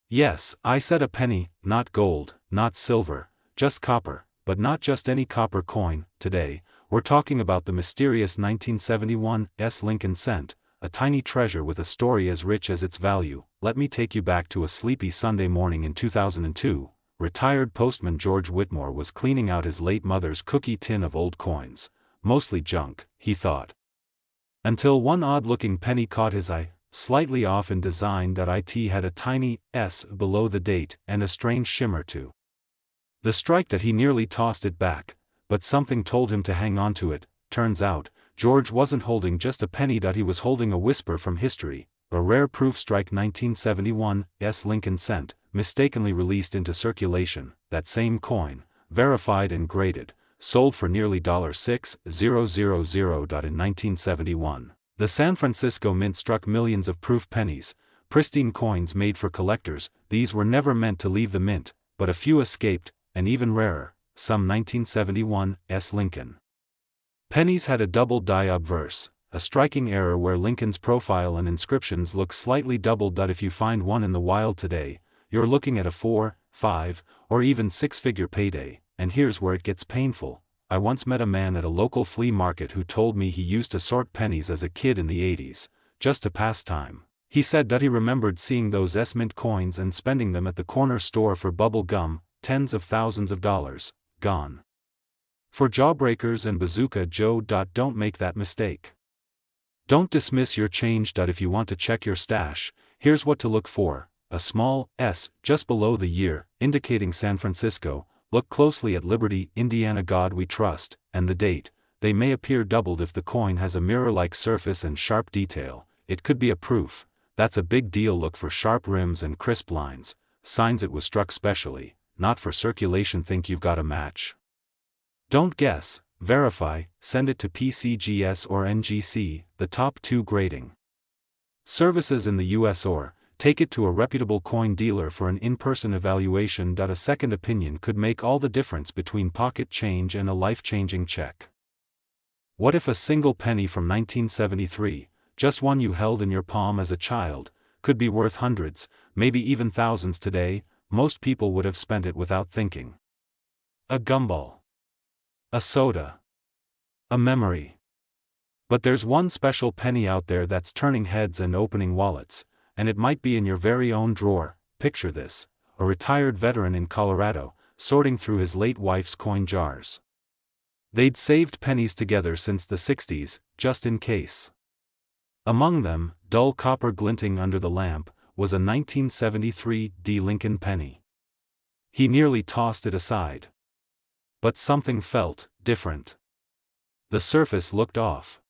Yes, I said a penny, not gold, not silver, just copper, but not just any copper coin. Today, we're talking about the mysterious 1971 Lincoln cent, a tiny treasure with a story as rich as its value. Let me take you back to a sleepy Sunday morning in 2002. Retired postman George Whitmore was cleaning out his late mother's cookie tin of old coins. Mostly junk, he thought. Until one odd-looking penny caught his eye, slightly off in design. It had a tiny S below the date and a strange shimmer to the strike that he nearly tossed it back, but something told him to hang on to it. Turns out, George wasn't holding just a penny. He was holding a whisper from history, a rare proof strike 1971 Lincoln cent, mistakenly released into circulation. That same coin, verified and graded, sold for nearly $6,000. In 1971, the San Francisco Mint struck millions of proof pennies, pristine coins made for collectors. These were never meant to leave the mint, but a few escaped, and even rarer, some 1971 Lincoln pennies had a double die obverse, a striking error where Lincoln's profile and inscriptions look slightly doubled. If you find one in the wild today, you're looking at a 4, 5, or even 6-figure payday. And here's where it gets painful. I once met a man at a local flea market who told me he used to sort pennies as a kid in the 80s, just to pass time. He said he remembered seeing those mint coins and spending them at the corner store for bubble gum, tens of thousands of dollars, gone. For Jawbreakers and Bazooka Joe. Don't make that mistake. Don't dismiss your change. If you want to check your stash, here's what to look for: a small S just below the year, indicating San Francisco. Look closely at Liberty, Indiana, God We Trust, and the date. They may appear doubled if the coin has a mirror-like surface and sharp detail. It could be a proof. That's a big deal. Look for sharp rims and crisp lines, signs it was struck specially, not for circulation. Think you've got a match? Don't guess, verify. Send it to PCGS or NGC, the top 2 grading services in the US, or take it to a reputable coin dealer for an in-person evaluation. A second opinion could make all the difference between pocket change and a life-changing check. What if a single penny from 1973, just one you held in your palm as a child, could be worth hundreds, maybe even thousands today? Most people would have spent it without thinking. A gumball, a soda, a memory. But there's one special penny out there that's turning heads and opening wallets, and it might be in your very own drawer. Picture this: a retired veteran in Colorado, sorting through his late wife's coin jars. They'd saved pennies together since the 60s, just in case. Among them, dull copper glinting under the lamp, was a 1973 Lincoln penny. He nearly tossed it aside. But something felt different. The surface looked off.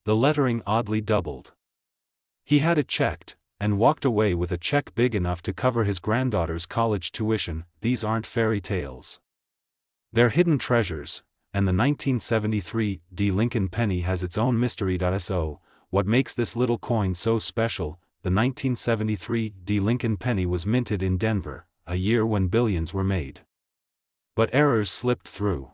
The lettering oddly doubled. He had it checked, and walked away with a check big enough to cover his granddaughter's college tuition. These aren't fairy tales. They're hidden treasures, and the 1973 Lincoln penny has its own mystery. So, what makes this little coin so special? The 1973 Lincoln penny was minted in Denver, a year when billions were made. But errors slipped through.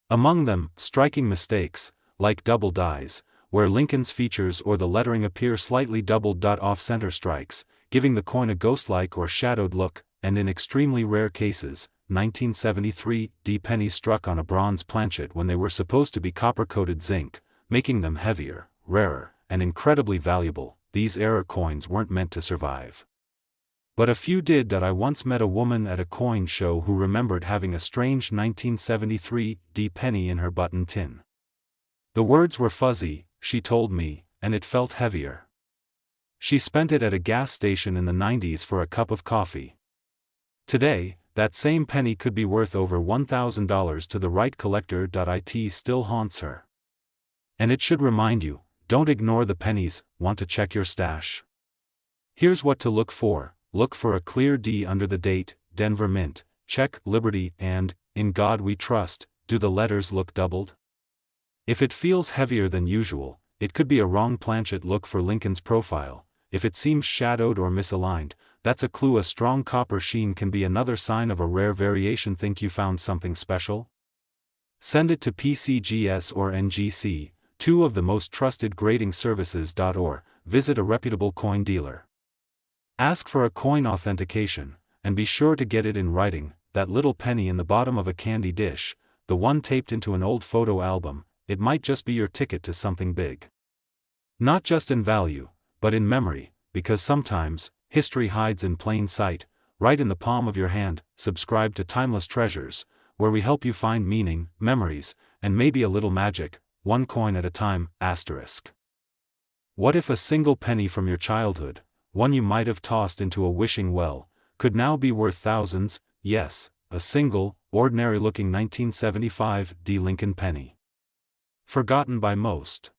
Among them, striking mistakes, like double dies, where Lincoln's features or the lettering appear slightly doubled. Off-center strikes, giving the coin a ghost-like or shadowed look, and in extremely rare cases, 1973 pennies struck on a bronze planchet when they were supposed to be copper-coated zinc, making them heavier, rarer, and incredibly valuable. These error coins weren't meant to survive. But a few did. I once met a woman at a coin show who remembered having a strange 1973 penny in her button tin. The words were fuzzy, she told me, and it felt heavier. She spent it at a gas station in the 90s for a cup of coffee. Today, that same penny could be worth over $1,000 to the right collector. It still haunts her. And it should remind you, don't ignore the pennies. Want to check your stash? Here's what to look for. Look for a clear D under the date, Denver Mint, check Liberty, and, in God we trust. Do the letters look doubled? If it feels heavier than usual, it could be a wrong planchet. Look for Lincoln's profile. If it seems shadowed or misaligned, that's a clue. A strong copper sheen can be another sign of a rare variation. Think you found something special? Send it to PCGS or NGC, two of the most trusted grading services. Or visit a reputable coin dealer. Ask for a coin authentication, and be sure to get it in writing. That little penny in the bottom of a candy dish, the one taped into an old photo album, it might just be your ticket to something big. Not just in value, but in memory, because sometimes, history hides in plain sight, right in the palm of your hand. Subscribe to Timeless Treasures, where we help you find meaning, memories, and maybe a little magic, one coin at a time. What if a single penny from your childhood, one you might have tossed into a wishing well, could now be worth thousands? Yes, a single, ordinary-looking 1975 Lincoln penny. Forgotten by most.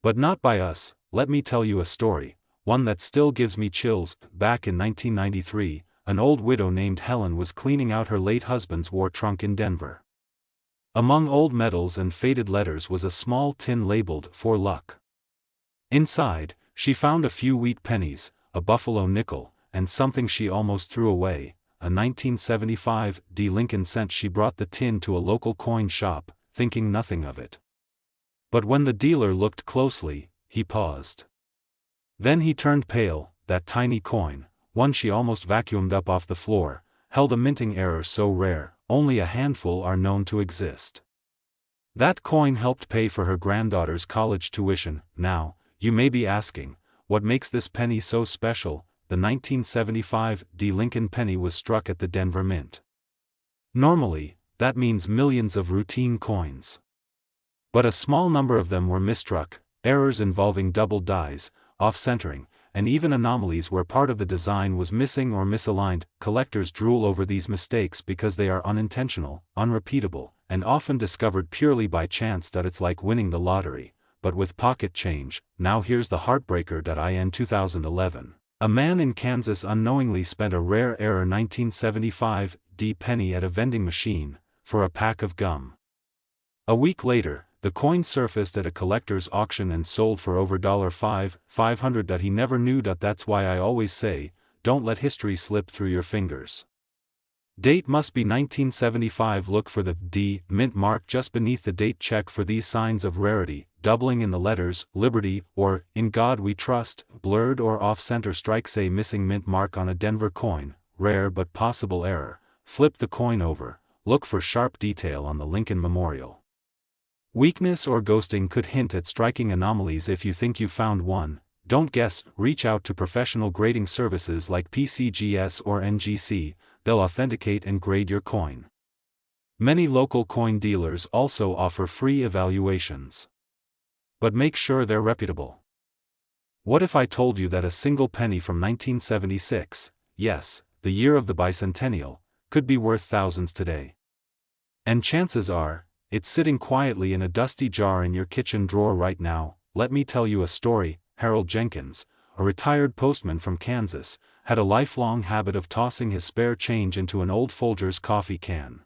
But not by us. Let me tell you a story, one that still gives me chills. Back in 1993, an old widow named Helen was cleaning out her late husband's war trunk in Denver. Among old medals and faded letters was a small tin labeled "For Luck." Inside, she found a few wheat pennies, a buffalo nickel, and something she almost threw away, a 1975 Lincoln cent. She brought the tin to a local coin shop, thinking nothing of it. But when the dealer looked closely, he paused. Then he turned pale. That tiny coin, one she almost vacuumed up off the floor, held a minting error so rare, only a handful are known to exist. That coin helped pay for her granddaughter's college tuition. Now, you may be asking, what makes this penny so special? The 1975 Lincoln penny was struck at the Denver Mint. Normally, that means millions of routine coins. But a small number of them were misstruck, errors involving double dies, off-centering, and even anomalies where part of the design was missing or misaligned. Collectors drool over these mistakes because they are unintentional, unrepeatable, and often discovered purely by chance. It's like winning the lottery, but with pocket change. Now here's the heartbreaker. In 2011, a man in Kansas unknowingly spent a rare error 1975 penny at a vending machine, for a pack of gum. A week later, the coin surfaced at a collector's auction and sold for over $500. He never knew. That's why I always say, don't let history slip through your fingers. Date must be 1975. Look for the D mint mark just beneath the date. Check for these signs of rarity, doubling in the letters, Liberty, or, In God We Trust, blurred or off-center strikes. A missing mint mark on a Denver coin, rare but possible error. Flip the coin over, look for sharp detail on the Lincoln Memorial. Weakness or ghosting could hint at striking anomalies. If you think you found one, don't guess. Reach out to professional grading services like PCGS or NGC, they'll authenticate and grade your coin. Many local coin dealers also offer free evaluations. But make sure they're reputable. What if I told you that a single penny from 1976, yes, the year of the bicentennial, could be worth thousands today? And chances are, it's sitting quietly in a dusty jar in your kitchen drawer right now. Let me tell you a story. Harold Jenkins, a retired postman from Kansas, had a lifelong habit of tossing his spare change into an old Folgers coffee can.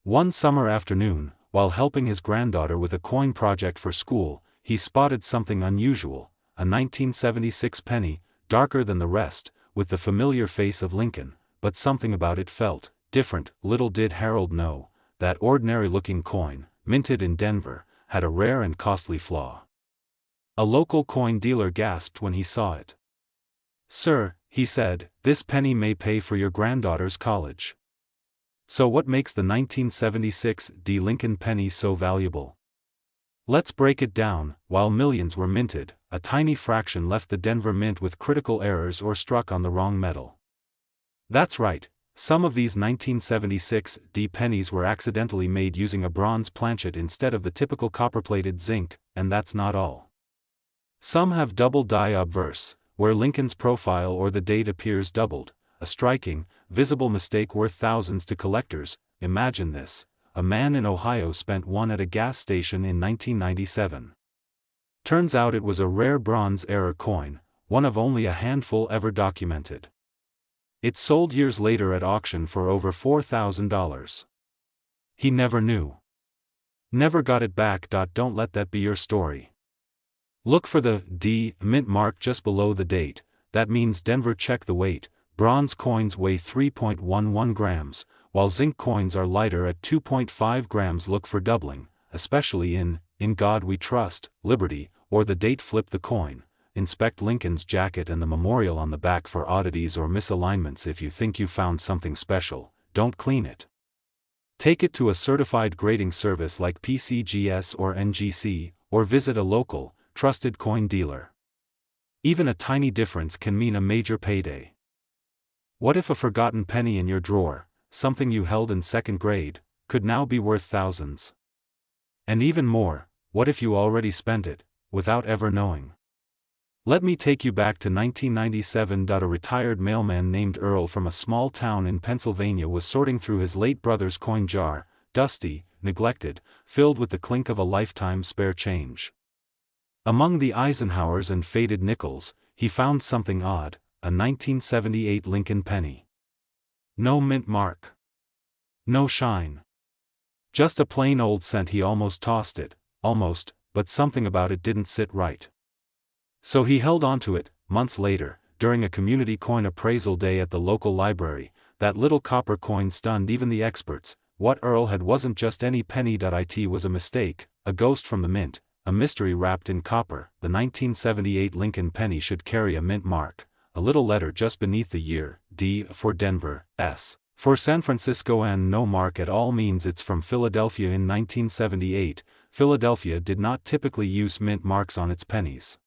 One summer afternoon, while helping his granddaughter with a coin project for school, he spotted something unusual, a 1976 penny, darker than the rest, with the familiar face of Lincoln, but something about it felt different. Little did Harold know, that ordinary-looking coin, minted in Denver, had a rare and costly flaw. A local coin dealer gasped when he saw it. "Sir," he said, "this penny may pay for your granddaughter's college." So what makes the 1976 D. Lincoln penny so valuable? Let's break it down. While millions were minted, a tiny fraction left the Denver Mint with critical errors or struck on the wrong metal. That's right, some of these 1976 D pennies were accidentally made using a bronze planchet instead of the typical copper-plated zinc, and that's not all. Some have double die obverse, where Lincoln's profile or the date appears doubled, a striking, visible mistake worth thousands to collectors. Imagine this: a man in Ohio spent one at a gas station in 1997. Turns out it was a rare bronze error coin, one of only a handful ever documented. It sold years later at auction for over $4,000. He never knew. Never got it back. Don't let that be your story. Look for the D mint mark just below the date. That means Denver. Check the weight. Bronze coins weigh 3.11 grams, while zinc coins are lighter at 2.5 grams. Look for doubling, especially in God We Trust, Liberty, or the date. Flip the coin. Inspect Lincoln's jacket and the memorial on the back for oddities or misalignments. If you think you found something special, don't clean it. Take it to a certified grading service like PCGS or NGC, or visit a local, trusted coin dealer. Even a tiny difference can mean a major payday. What if a forgotten penny in your drawer, something you held in second grade, could now be worth thousands? And even more, what if you already spent it, without ever knowing? Let me take you back to 1997. A retired mailman named Earl from a small town in Pennsylvania was sorting through his late brother's coin jar, dusty, neglected, filled with the clink of a lifetime spare change. Among the Eisenhowers and faded nickels, he found something odd: a 1978 Lincoln penny. No mint mark. No shine. Just a plain old cent. He almost tossed it, but something about it didn't sit right. So he held onto it. Months later, during a community coin appraisal day at the local library, that little copper coin stunned even the experts. What Earl had wasn't just any penny. It was a mistake, a ghost from the mint, a mystery wrapped in copper. The 1978 Lincoln penny should carry a mint mark, a little letter just beneath the year, D for Denver, S for San Francisco, and no mark at all means it's from Philadelphia. In 1978, Philadelphia did not typically use mint marks on its pennies.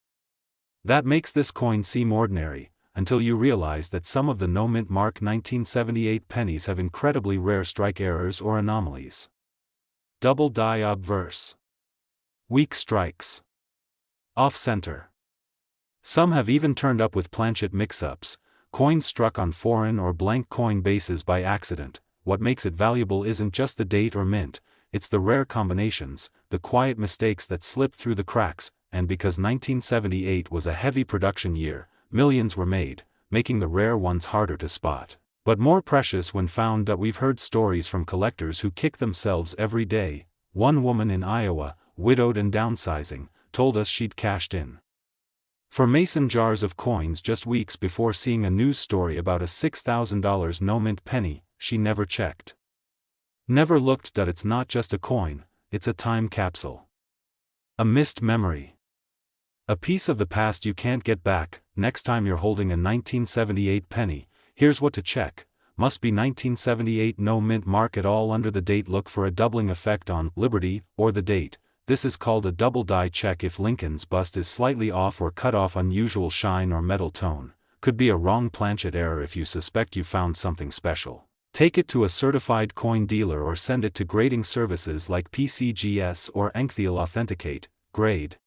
That makes this coin seem ordinary, until you realize that some of the no mint mark 1978 pennies have incredibly rare strike errors or anomalies. Double die obverse. Weak strikes. Off-center. Some have even turned up with planchet mix-ups, coins struck on foreign or blank coin bases by accident. What makes it valuable isn't just the date or mint, it's the rare combinations, the quiet mistakes that slip through the cracks. And because 1978 was a heavy production year, millions were made, making the rare ones harder to spot, but more precious when found. We've heard stories from collectors who kick themselves every day. One woman in Iowa, widowed and downsizing, told us she'd cashed in for mason jars of coins just weeks before seeing a news story about a $6,000 no-mint penny she never checked. Never looked. It's not just a coin, it's a time capsule. A missed memory. A piece of the past you can't get back. Next time you're holding a 1978 penny, here's what to check. Must be 1978. No mint mark at all under the date. Look for a doubling effect on Liberty or the date. This is called a double die check. If Lincoln's bust is slightly off or cut off, unusual shine or metal tone, could be a wrong planchet error. If you suspect you found something special, take it to a certified coin dealer or send it to grading services like PCGS or NGC. Authenticate, grade,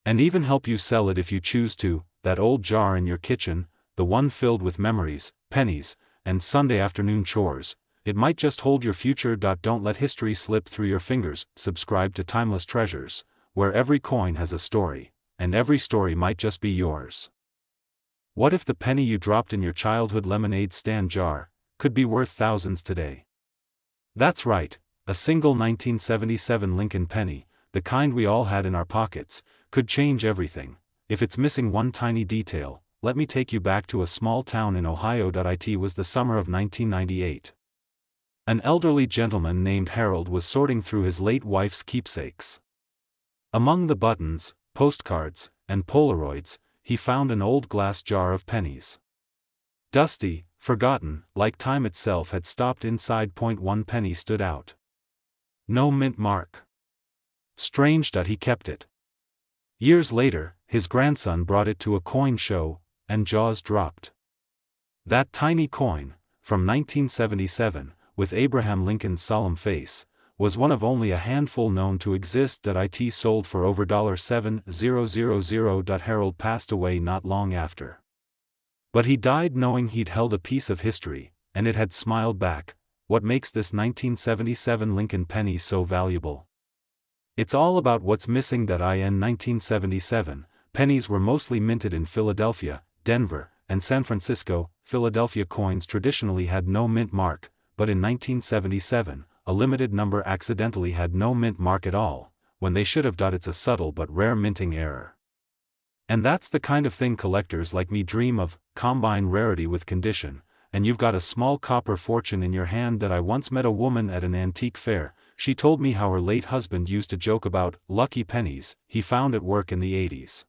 and even help you sell it if you choose to. That old jar in your kitchen, the one filled with memories, pennies, and Sunday afternoon chores, it might just hold your future. Don't let history slip through your fingers. Subscribe to Timeless Treasures, where every coin has a story, and every story might just be yours. What if the penny you dropped in your childhood lemonade stand jar could be worth thousands today? That's right, a single 1977 Lincoln penny, the kind we all had in our pockets, could change everything. If it's missing one tiny detail, let me take you back to a small town in Ohio. It was the summer of 1998. An elderly gentleman named Harold was sorting through his late wife's keepsakes. Among the buttons, postcards, and Polaroids, he found an old glass jar of pennies. Dusty, forgotten, like time itself had stopped inside. 1 penny stood out. No mint mark. Strange that he kept it. Years later, his grandson brought it to a coin show, and jaws dropped. That tiny coin, from 1977, with Abraham Lincoln's solemn face, was one of only a handful known to exist that it sold for over $7,000. Harold passed away not long after. But he died knowing he'd held a piece of history, and it had smiled back. What makes this 1977 Lincoln penny so valuable? It's all about what's missing. In 1977, pennies were mostly minted in Philadelphia, Denver, and San Francisco. Philadelphia coins traditionally had no mint mark, but in 1977, a limited number accidentally had no mint mark at all, when they should have. It's a subtle but rare minting error. And that's the kind of thing collectors like me dream of, combine rarity with condition, and you've got a small copper fortune in your hand. I once met a woman at an antique fair. She told me how her late husband used to joke about lucky pennies he found at work in the 80s.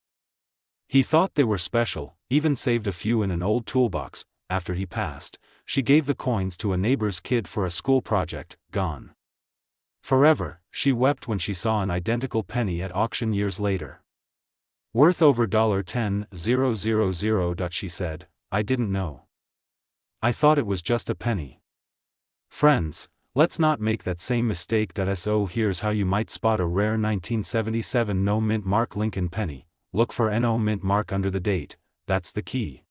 He thought they were special, even saved a few in an old toolbox. After he passed, she gave the coins to a neighbor's kid for a school project. Gone forever, she wept when she saw an identical penny at auction years later. Worth over $10,000. She said, "I didn't know. I thought it was just a penny." Friends, let's not make that same mistake. So here's how you might spot a rare 1977 no mint mark Lincoln penny. Look for no mint mark under the date. That's the key.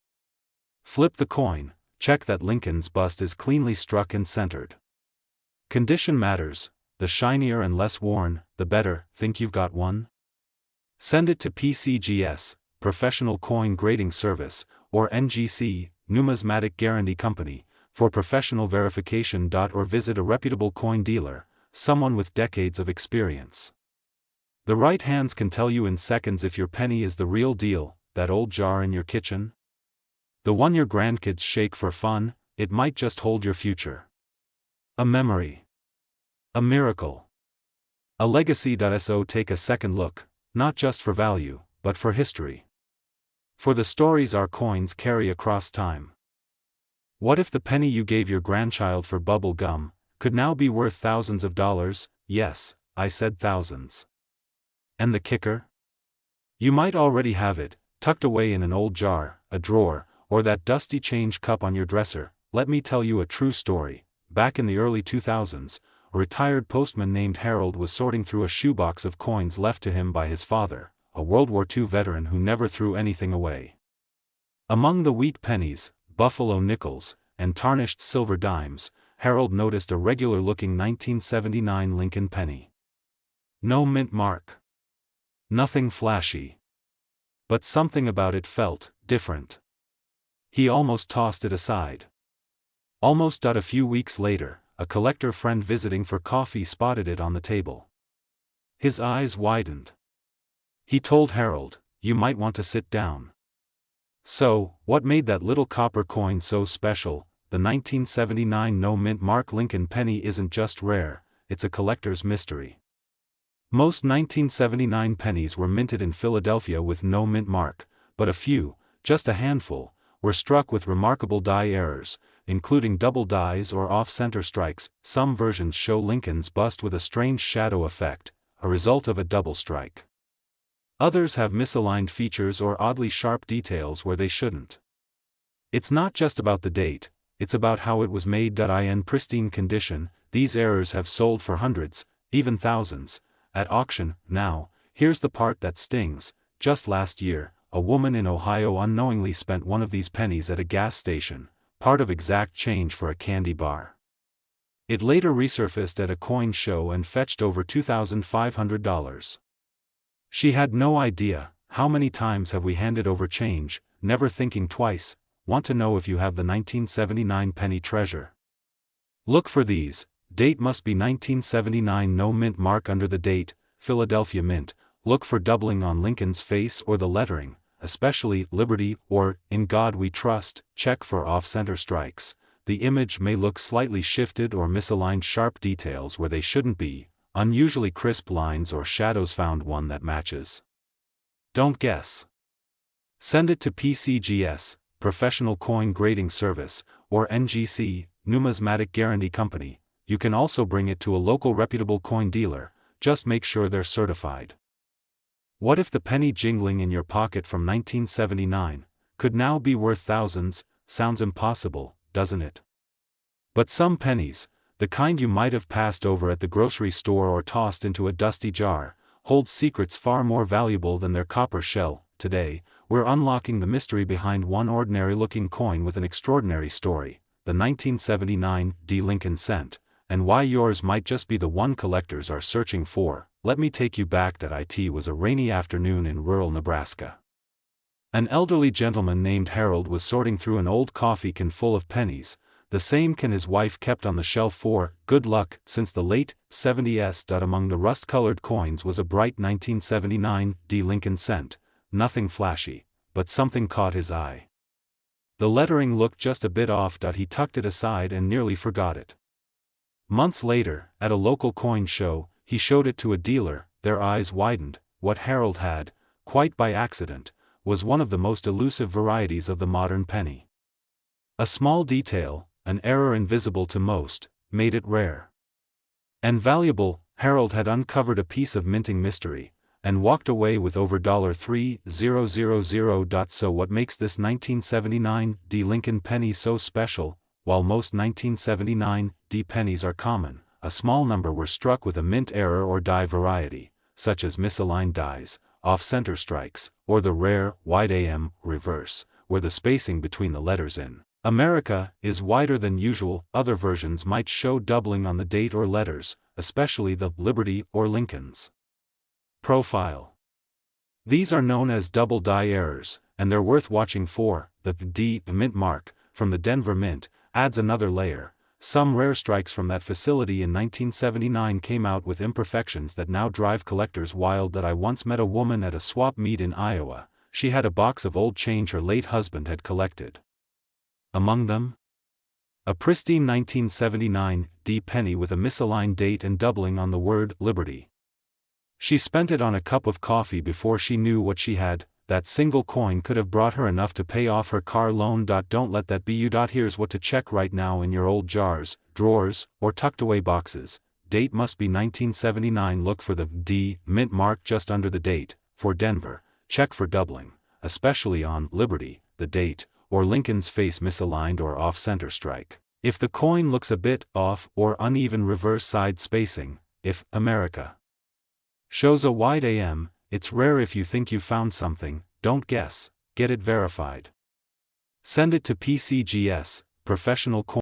Flip the coin, check that Lincoln's bust is cleanly struck and centered. Condition matters. The shinier and less worn, the better. Think you've got one? Send it to PCGS, Professional Coin Grading Service, or NGC, Numismatic Guarantee Company, for professional verification. Or visit a reputable coin dealer, someone with decades of experience. The right hands can tell you in seconds if your penny is the real deal. That old jar in your kitchen? The one your grandkids shake for fun? It might just hold your future. A memory. A miracle. A legacy. So take a second look, not just for value, but for history. For the stories our coins carry across time. What if the penny you gave your grandchild for bubble gum could now be worth thousands of dollars? Yes, I said thousands. And the kicker? You might already have it, tucked away in an old jar, a drawer, or that dusty change cup on your dresser. Let me tell you a true story. Back in the early 2000s, a retired postman named Harold was sorting through a shoebox of coins left to him by his father, a World War II veteran who never threw anything away. Among the wheat pennies, buffalo nickels, and tarnished silver dimes, Harold noticed a regular-looking 1979 Lincoln penny. No mint mark. Nothing flashy. But something about it felt different. He almost tossed it aside. Almost. A few weeks later, a collector friend visiting for coffee spotted it on the table. His eyes widened. He told Harold, "You might want to sit down." So, what made that little copper coin so special? The 1979 no mint mark Lincoln penny isn't just rare, it's a collector's mystery. Most 1979 pennies were minted in Philadelphia with no mint mark, but a few, just a handful, were struck with remarkable die errors, including double dies or off-center strikes. Some versions show Lincoln's bust with a strange shadow effect, a result of a double strike. Others have misaligned features or oddly sharp details where they shouldn't. It's not just about the date, it's about how it was made. In pristine condition, these errors have sold for hundreds, even thousands, at auction. Now, here's the part that stings. Just last year, a woman in Ohio unknowingly spent one of these pennies at a gas station, part of exact change for a candy bar. It later resurfaced at a coin show and fetched over $2,500. She had no idea. How many times have we handed over change, never thinking twice? Want to know if you have the 1979 penny treasure? Look for these. Date must be 1979. No mint mark under the date, Philadelphia Mint. Look for doubling on Lincoln's face or the lettering, especially Liberty or In God We Trust. Check for off-center strikes. the image may look slightly shifted or misaligned, sharp details where they shouldn't be, unusually crisp lines or shadows. Found one that matches? Don't guess. Send it to PCGS, Professional Coin Grading Service, or NGC, Numismatic Guarantee Company. You can also bring it to a local reputable coin dealer, just make sure they're certified. What if the penny jingling in your pocket from 1979 could now be worth thousands? Sounds impossible, doesn't it? But some pennies, the kind you might have passed over at the grocery store or tossed into a dusty jar, hold secrets far more valuable than their copper shell. Today, we're unlocking the mystery behind one ordinary-looking coin with an extraordinary story, the 1979 D. Lincoln cent, and why yours might just be the one collectors are searching for. Let me take you back. That it was a rainy afternoon in rural Nebraska. An elderly gentleman named Harold was sorting through an old coffee can full of pennies, the same can his wife kept on the shelf for good luck since the late 70s. Among the rust-colored coins was a bright 1979 D. Lincoln cent, nothing flashy, but something caught his eye. The lettering looked just a bit off. He tucked it aside and nearly forgot it. Months later, at a local coin show, he showed it to a dealer. Their eyes widened. What Harold had, quite by accident, was one of the most elusive varieties of the modern penny. A small detail, an error invisible to most, made it rare and valuable. Harold had uncovered a piece of minting mystery, and walked away with over $3,000. So what makes this 1979 D. Lincoln penny so special? While most 1979 D. pennies are common, a small number were struck with a mint error or die variety, such as misaligned dies, off-center strikes, or the rare wide AM reverse, where the spacing between the letters in America is wider than usual. Other versions might show doubling on the date or letters, especially the Liberty or Lincoln's profile. These are known as double die errors, and they're worth watching for. The D mint mark, from the Denver Mint, adds another layer. Some rare strikes from that facility in 1979 came out with imperfections that now drive collectors wild. I once met a woman at a swap meet in Iowa. She had a box of old change her late husband had collected. Among them, a pristine 1979 D. penny with a misaligned date and doubling on the word Liberty. She spent it on a cup of coffee before she knew what she had. That single coin could have brought her enough to pay off her car loan. Don't let that be you. Here's what to check right now in your old jars, drawers, or tucked away boxes. Date must be 1979. Look for the D mint mark just under the date. For Denver, check for doubling, especially on Liberty, the date, or Lincoln's face misaligned or off-center strike. If the coin looks a bit off or uneven reverse side spacing, if America shows a wide AM, it's rare. If you think you found something, don't guess, get it verified. Send it to PCGS, Professional Coin